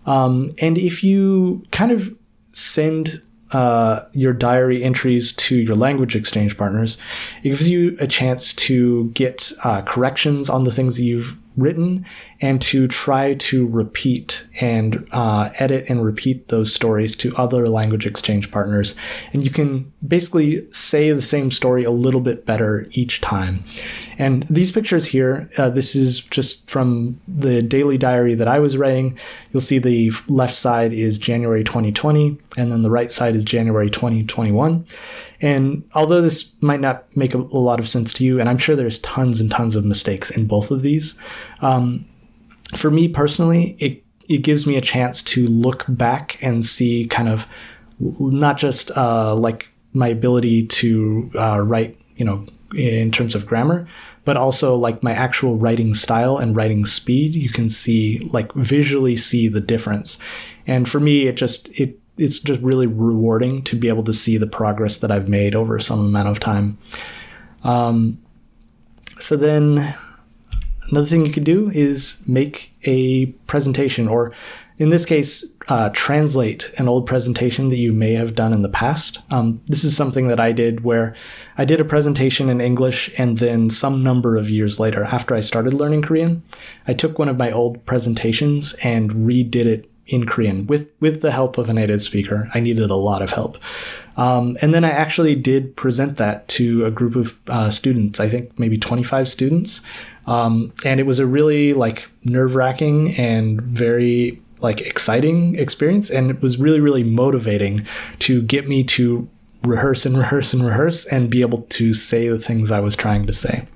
And if you kind of send your diary entries to your language exchange partners, it gives you a chance to get corrections on the things that you've written, and to try to repeat and edit and repeat those stories to other language exchange partners. And you can basically say the same story a little bit better each time. And these pictures here, this is just from the daily diary that I was writing. You'll see the left side is January 2020, and then the right side is January 2021. And although this might not make a lot of sense to you, and I'm sure there's tons and tons of mistakes in both of these, for me personally, it gives me a chance to look back and see kind of not just like my ability to write, in terms of grammar, but also like my actual writing style and writing speed. You can see, like, visually see the difference. And for me, it's just really rewarding to be able to see the progress that I've made over some amount of time. So then another thing you could do is make a presentation, or in this case, translate an old presentation that you may have done in the past. This is something that I did, where I did a presentation in English, and then some number of years later, after I started learning Korean, I took one of my old presentations and redid it in Korean with the help of a native speaker. I needed a lot of help. And then I actually did present that to a group of students, I think maybe 25 students. And it was a really nerve-wracking and very exciting experience. And it was really, really motivating to get me to rehearse and rehearse and rehearse and be able to say the things I was trying to say.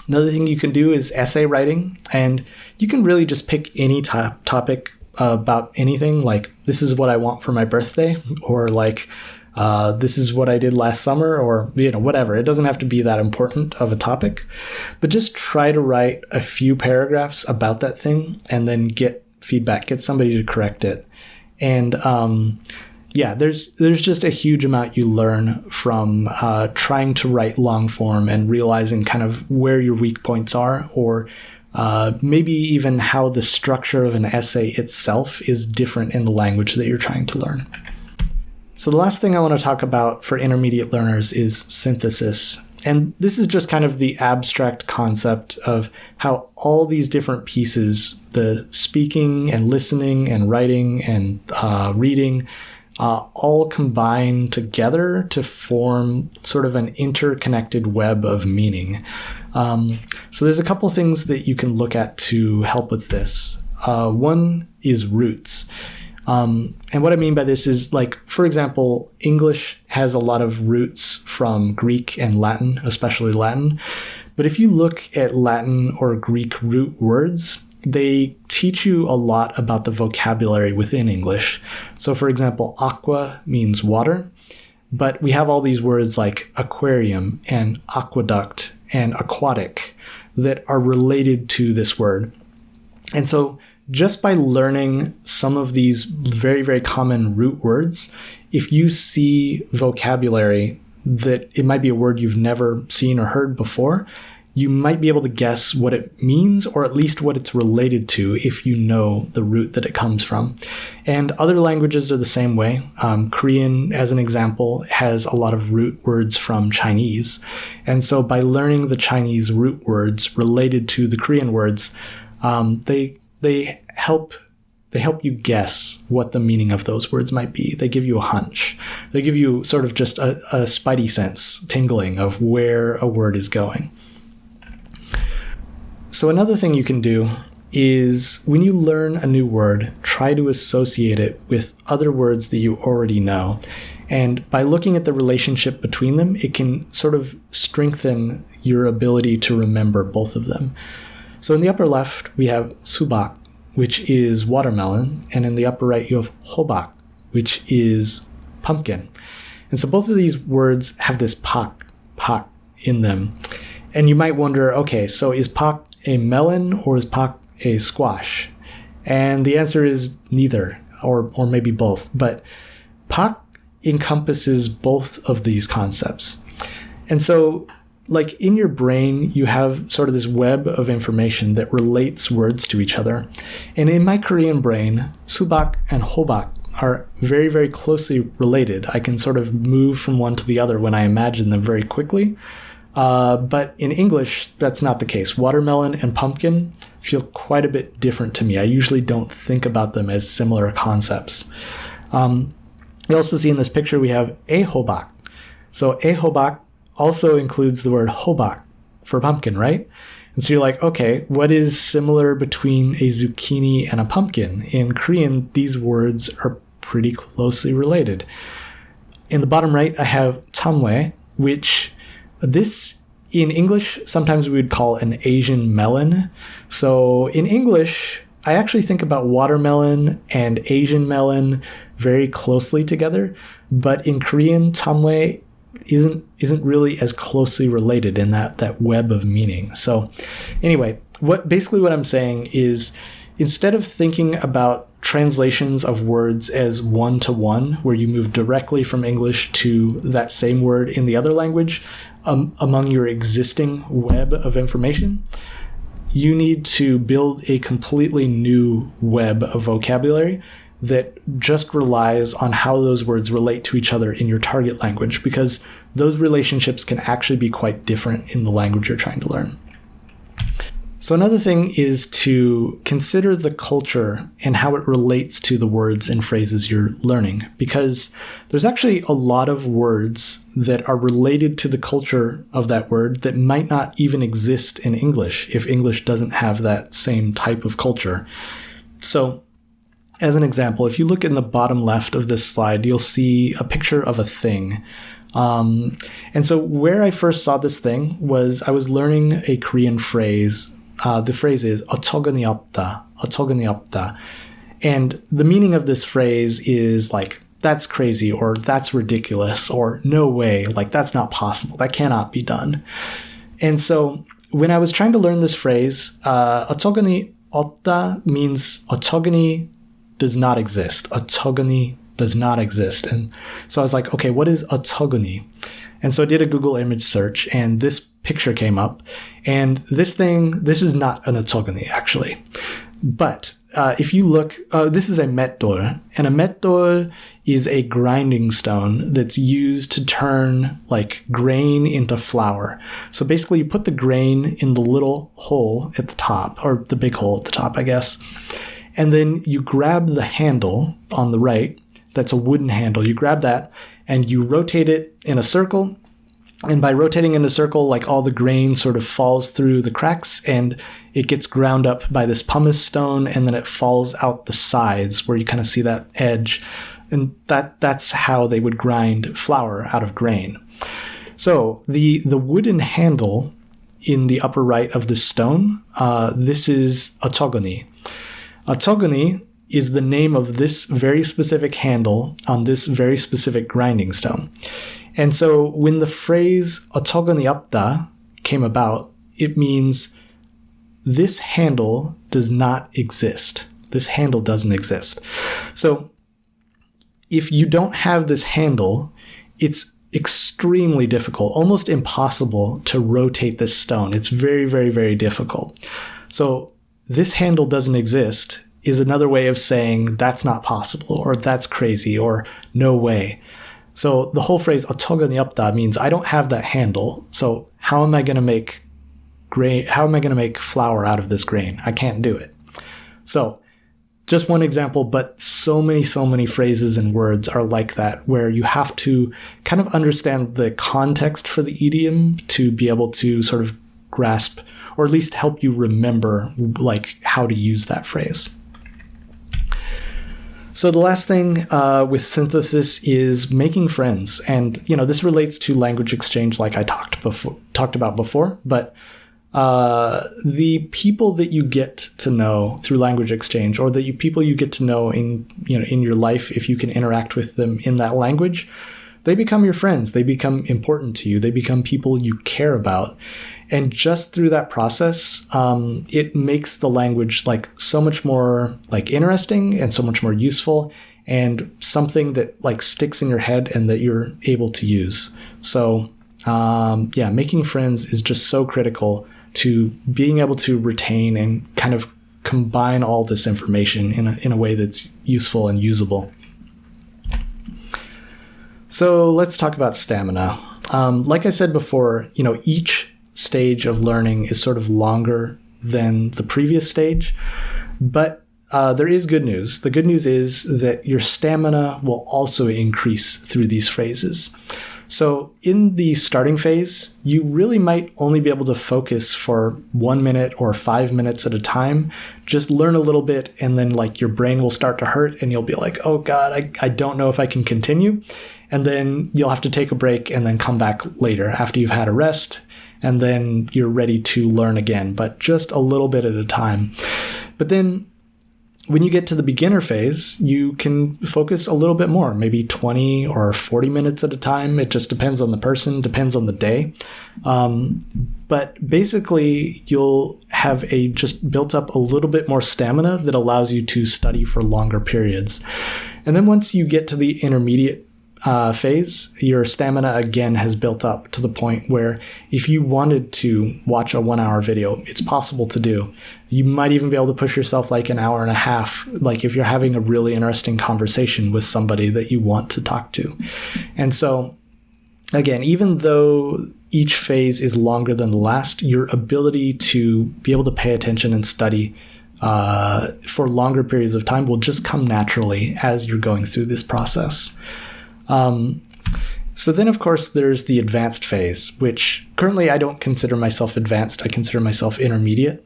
Another thing you can do is essay writing, and you can really just pick any topic about anything, like this is what I want for my birthday, or this is what I did last summer, or whatever. It doesn't have to be that important of a topic, but just try to write a few paragraphs about that thing and then get feedback, get somebody to correct it. And there's just a huge amount you learn from trying to write long form and realizing kind of where your weak points are, or maybe even how the structure of an essay itself is different in the language that you're trying to learn. So the last thing I want to talk about for intermediate learners is synthesis. And this is just kind of the abstract concept of how all these different pieces, the speaking and listening and writing and reading, all combine together to form sort of an interconnected web of meaning. So there's a couple things that you can look at to help with this. One is roots. And what I mean by this is, like, for example, English has a lot of roots from Greek and Latin, especially Latin. But if you look at Latin or Greek root words, they teach you a lot about the vocabulary within English. So for example, aqua means water, but we have all these words like aquarium and aqueduct and aquatic that are related to this word. And so just by learning some of these very, very common root words, if you see vocabulary that it might be a word you've never seen or heard before, you might be able to guess what it means, or at least what it's related to, if you know the root that it comes from. And other languages are the same way. Korean, as an example, has a lot of root words from Chinese. And so by learning the Chinese root words related to the Korean words, they help you guess what the meaning of those words might be. They give you a hunch. They give you sort of just a spidey sense tingling of where a word is going. So another thing you can do is, when you learn a new word, try to associate it with other words that you already know. And by looking at the relationship between them, it can sort of strengthen your ability to remember both of them. So in the upper left, we have subak, which is watermelon. And in the upper right, you have hobak, which is pumpkin. And so both of these words have this pak in them. And you might wonder, okay, so is pak a melon or is pak a squash? And the answer is neither, or maybe both. But pak encompasses both of these concepts. And so, like, in your brain, you have sort of this web of information that relates words to each other. And in my Korean brain, subak and hobak are very, very closely related. I can sort of move from one to the other when I imagine them very quickly. But in English, that's not the case. Watermelon and pumpkin feel quite a bit different to me. I usually don't think about them as similar concepts. You also see in this picture we have a hobak. So a hobak also includes the word hobak for pumpkin, right? And so you're like, okay, what is similar between a zucchini and a pumpkin? In Korean, these words are pretty closely related. In the bottom right, I have tamwe, which this in English, sometimes we would call an Asian melon. So in English, I actually think about watermelon and Asian melon very closely together. But in Korean, tamwe isn't really as closely related in that web of meaning. So anyway, what I'm saying is, instead of thinking about translations of words as one-to-one, where you move directly from English to that same word in the other language, among your existing web of information, you need to build a completely new web of vocabulary that just relies on how those words relate to each other in your target language, because those relationships can actually be quite different in the language you're trying to learn. So another thing is to consider the culture and how it relates to the words and phrases you're learning, because there's actually a lot of words that are related to the culture of that word that might not even exist in English if English doesn't have that same type of culture. So as an example, if you look in the bottom left of this slide, you'll see a picture of a thing. And so where I first saw this thing was I was learning a Korean phrase. The phrase is 어처구니 없다, 어처구니 없다. And the meaning of this phrase is like, that's crazy, or that's ridiculous, or no way, like that's not possible, that cannot be done. And so when I was trying to learn this phrase, 어처구니 없다 means 어처구니 does not exist. 어처구니 does not exist. And so I was like, okay, what is 어처구니? And so I did a Google image search, and this picture came up. And this is not an otogony, actually. But if you look, this is a metdol, and a metdol is a grinding stone that's used to turn like grain into flour. So basically you put the grain in the little hole at the top, or the big hole at the top, I guess. And then you grab the handle on the right, that's a wooden handle. You grab that and you rotate it in a circle. And by rotating in a circle, like all the grain sort of falls through the cracks and it gets ground up by this pumice stone, and then it falls out the sides where you kind of see that edge. And that's how they would grind flour out of grain. So the wooden handle in the upper right of the stone, this is otogony. Otogony is the name of this very specific handle on this very specific grinding stone. And so when the phrase otogony 없다 came about, it means this handle does not exist. This handle doesn't exist. So if you don't have this handle, it's extremely difficult, almost impossible to rotate this stone. It's very, very, very difficult. So this handle doesn't exist is another way of saying that's not possible, or that's crazy, or no way. So the whole phrase otogony 없다 means I don't have that handle. So how am I going to make grain? How am I going to make flour out of this grain? I can't do it. So just one example, but so many phrases and words are like that, where you have to kind of understand the context for the idiom to be able to sort of grasp, or at least help you remember like how to use that phrase. So the last thing with synthesis is making friends. And, this relates to language exchange like I talked about before, but the people that you get to know through language exchange, or the people you get to know in your life, if you can interact with them in that language, they become your friends. They become important to you. They become people you care about. And just through that process, it makes the language like so much more like interesting and so much more useful, and something that like sticks in your head and that you're able to use. So making friends is just so critical to being able to retain and kind of combine all this information in a way that's useful and usable. So let's talk about stamina. Like I said before, each stage of learning is sort of longer than the previous stage, but there is good news. The good news is that your stamina will also increase through these phrases. So in the starting phase, you really might only be able to focus for 1 minute or 5 minutes at a time. Just learn a little bit, and then like your brain will start to hurt and you'll be like, oh God, I don't know if I can continue. And then you'll have to take a break and then come back later after you've had a rest, and then you're ready to learn again, but just a little bit at a time. But then when you get to the beginner phase, you can focus a little bit more, maybe 20 or 40 minutes at a time. It just depends on the person, depends on the day. But basically, you'll have just built up a little bit more stamina that allows you to study for longer periods. And then once you get to the intermediate phase, your stamina again has built up to the point where if you wanted to watch a 1 hour video, it's possible to do. You might even be able to push yourself like an hour and a half, like if you're having a really interesting conversation with somebody that you want to talk to. And so again, even though each phase is longer than the last, your ability to be able to pay attention and study for longer periods of time will just come naturally as you're going through this process. So then, of course, there's the advanced phase, which currently I don't consider myself advanced. I consider myself intermediate.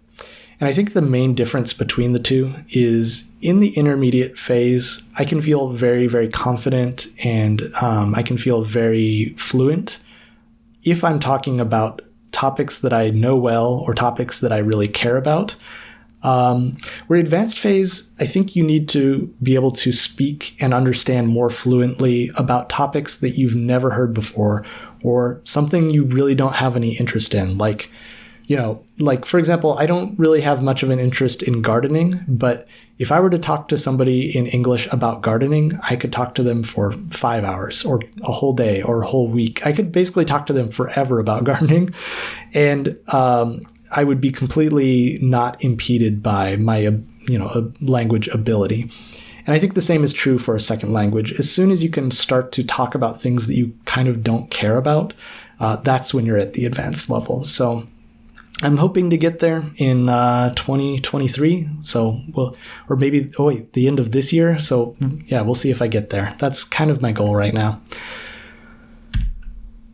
And I think the main difference between the two is in the intermediate phase, I can feel very, very confident, and I can feel very fluent if I'm talking about topics that I know well or topics that I really care about. Where advanced phase, I think you need to be able to speak and understand more fluently about topics that you've never heard before, or something you really don't have any interest in. Like, Like, for example, I don't really have much of an interest in gardening, but if I were to talk to somebody in English about gardening, I could talk to them for 5 hours or a whole day or a whole week. I could basically talk to them forever about gardening. And I would be completely not impeded by my, language ability. And I think the same is true for a second language. As soon as you can start to talk about things that you kind of don't care about, that's when you're at the advanced level. So I'm hoping to get there in 2023. So or maybe the end of this year. So yeah, we'll see if I get there. That's kind of my goal right now.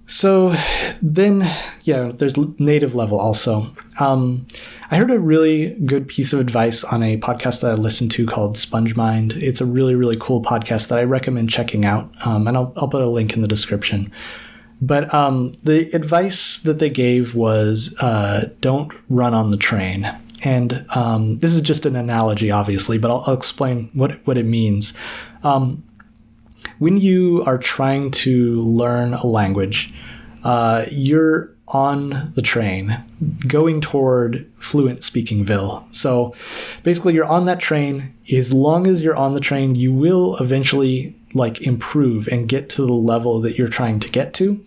So then, there's native level also. I heard a really good piece of advice on a podcast that I listened to called SpongeMind. It's a really, really cool podcast that I recommend checking out. And I'll put a link in the description. But the advice that they gave was don't run on the train. And this is just an analogy, obviously, but I'll explain what it means. When you are trying to learn a language, you're on the train going toward fluent speakingville. So basically you're on that train. As long as you're on the train, you will eventually improve and get to the level that you're trying to get to.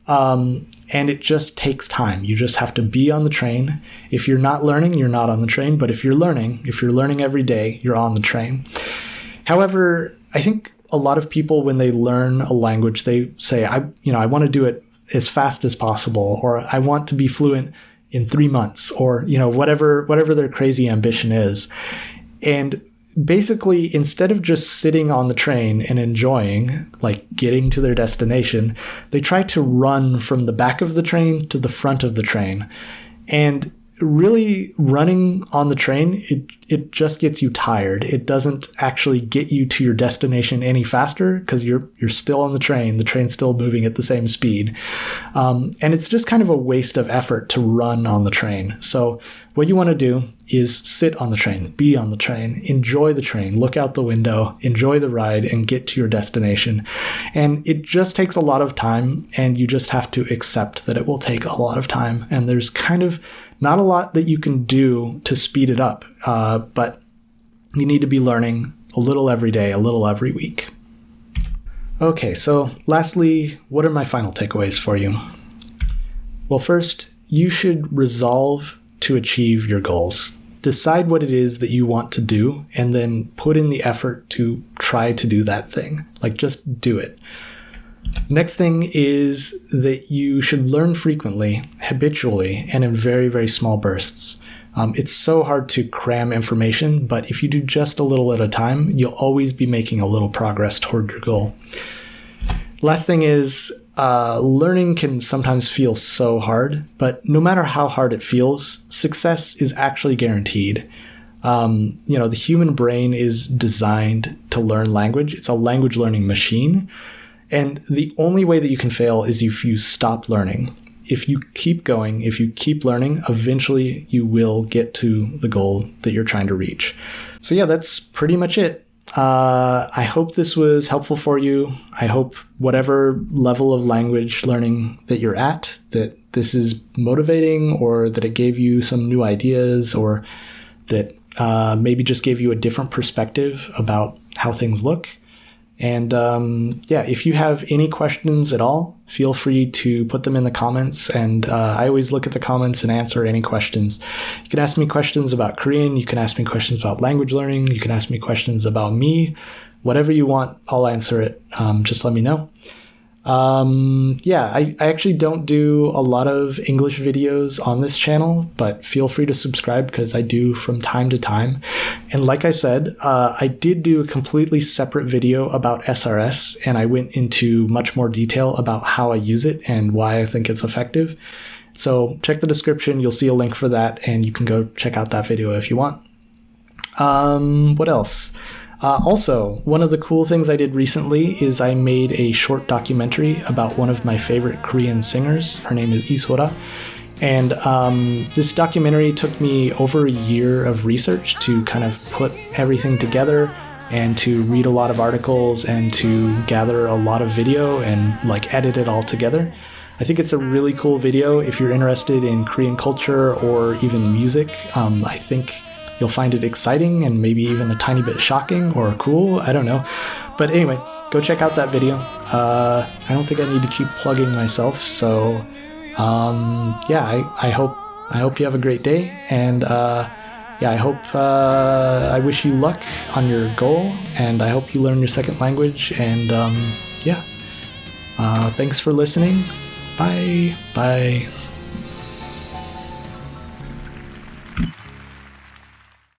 And it just takes time. You just have to be on the train. If you're not learning, you're not on the train. But if you're learning every day, you're on the train. However, I think a lot of people, when they learn a language, they say, I want to do it as fast as possible, or I want to be fluent in 3 months, or, whatever their crazy ambition is. And basically, instead of just sitting on the train and enjoying, getting to their destination, they try to run from the back of the train to the front of the train. And really, running on the train, it just gets you tired. It doesn't actually get you to your destination any faster because you're still on the train. The train's still moving at the same speed. And it's just kind of a waste of effort to run on the train. So what you want to do is sit on the train, be on the train, enjoy the train, look out the window, enjoy the ride, and get to your destination. And it just takes a lot of time, and you just have to accept that it will take a lot of time. And there's kind of not a lot that you can do to speed it up, but you need to be learning a little every day, a little every week. Okay, so lastly, what are my final takeaways for you? Well, first, you should resolve to achieve your goals. Decide what it is that you want to do, and then put in the effort to try to do that thing. Just do it. Next thing is that you should learn frequently, habitually, and in very, very small bursts. It's so hard to cram information, but if you do just a little at a time, you'll always be making a little progress toward your goal. Last thing is, learning can sometimes feel so hard, but no matter how hard it feels, success is actually guaranteed. The human brain is designed to learn language. It's a language learning machine. And the only way that you can fail is if you stop learning. If you keep going, if you keep learning, eventually you will get to the goal that you're trying to reach. So yeah, that's pretty much it. I hope this was helpful for you. I hope whatever level of language learning that you're at, that this is motivating, or that it gave you some new ideas, or that maybe just gave you a different perspective about how things look. And if you have any questions at all, feel free to put them in the comments. And I always look at the comments and answer any questions. You can ask me questions about Korean. You can ask me questions about language learning. You can ask me questions about me. Whatever you want, I'll answer it. Just let me know. I actually don't do a lot of English videos on this channel, but feel free to subscribe because I do from time to time. And like I said, I did do a completely separate video about SRS, and I went into much more detail about how I use it and why I think it's effective. So check the description. You'll see a link for that, and you can go check out that video if you want. What else? Also, one of the cool things I did recently is I made a short documentary about one of my favorite Korean singers. Her name is Lee Sora. And this documentary took me over a year of research to kind of put everything together and to read a lot of articles and to gather a lot of video and edit it all together. I think it's a really cool video if you're interested in Korean culture or even music. I think you'll find it exciting and maybe even a tiny bit shocking or cool. I don't know. But anyway, go check out that video. I don't think I need to keep plugging myself. So yeah, I hope you have a great day. And yeah, I wish you luck on your goal. And I hope you learn your second language. And yeah, thanks for listening. Bye. Bye.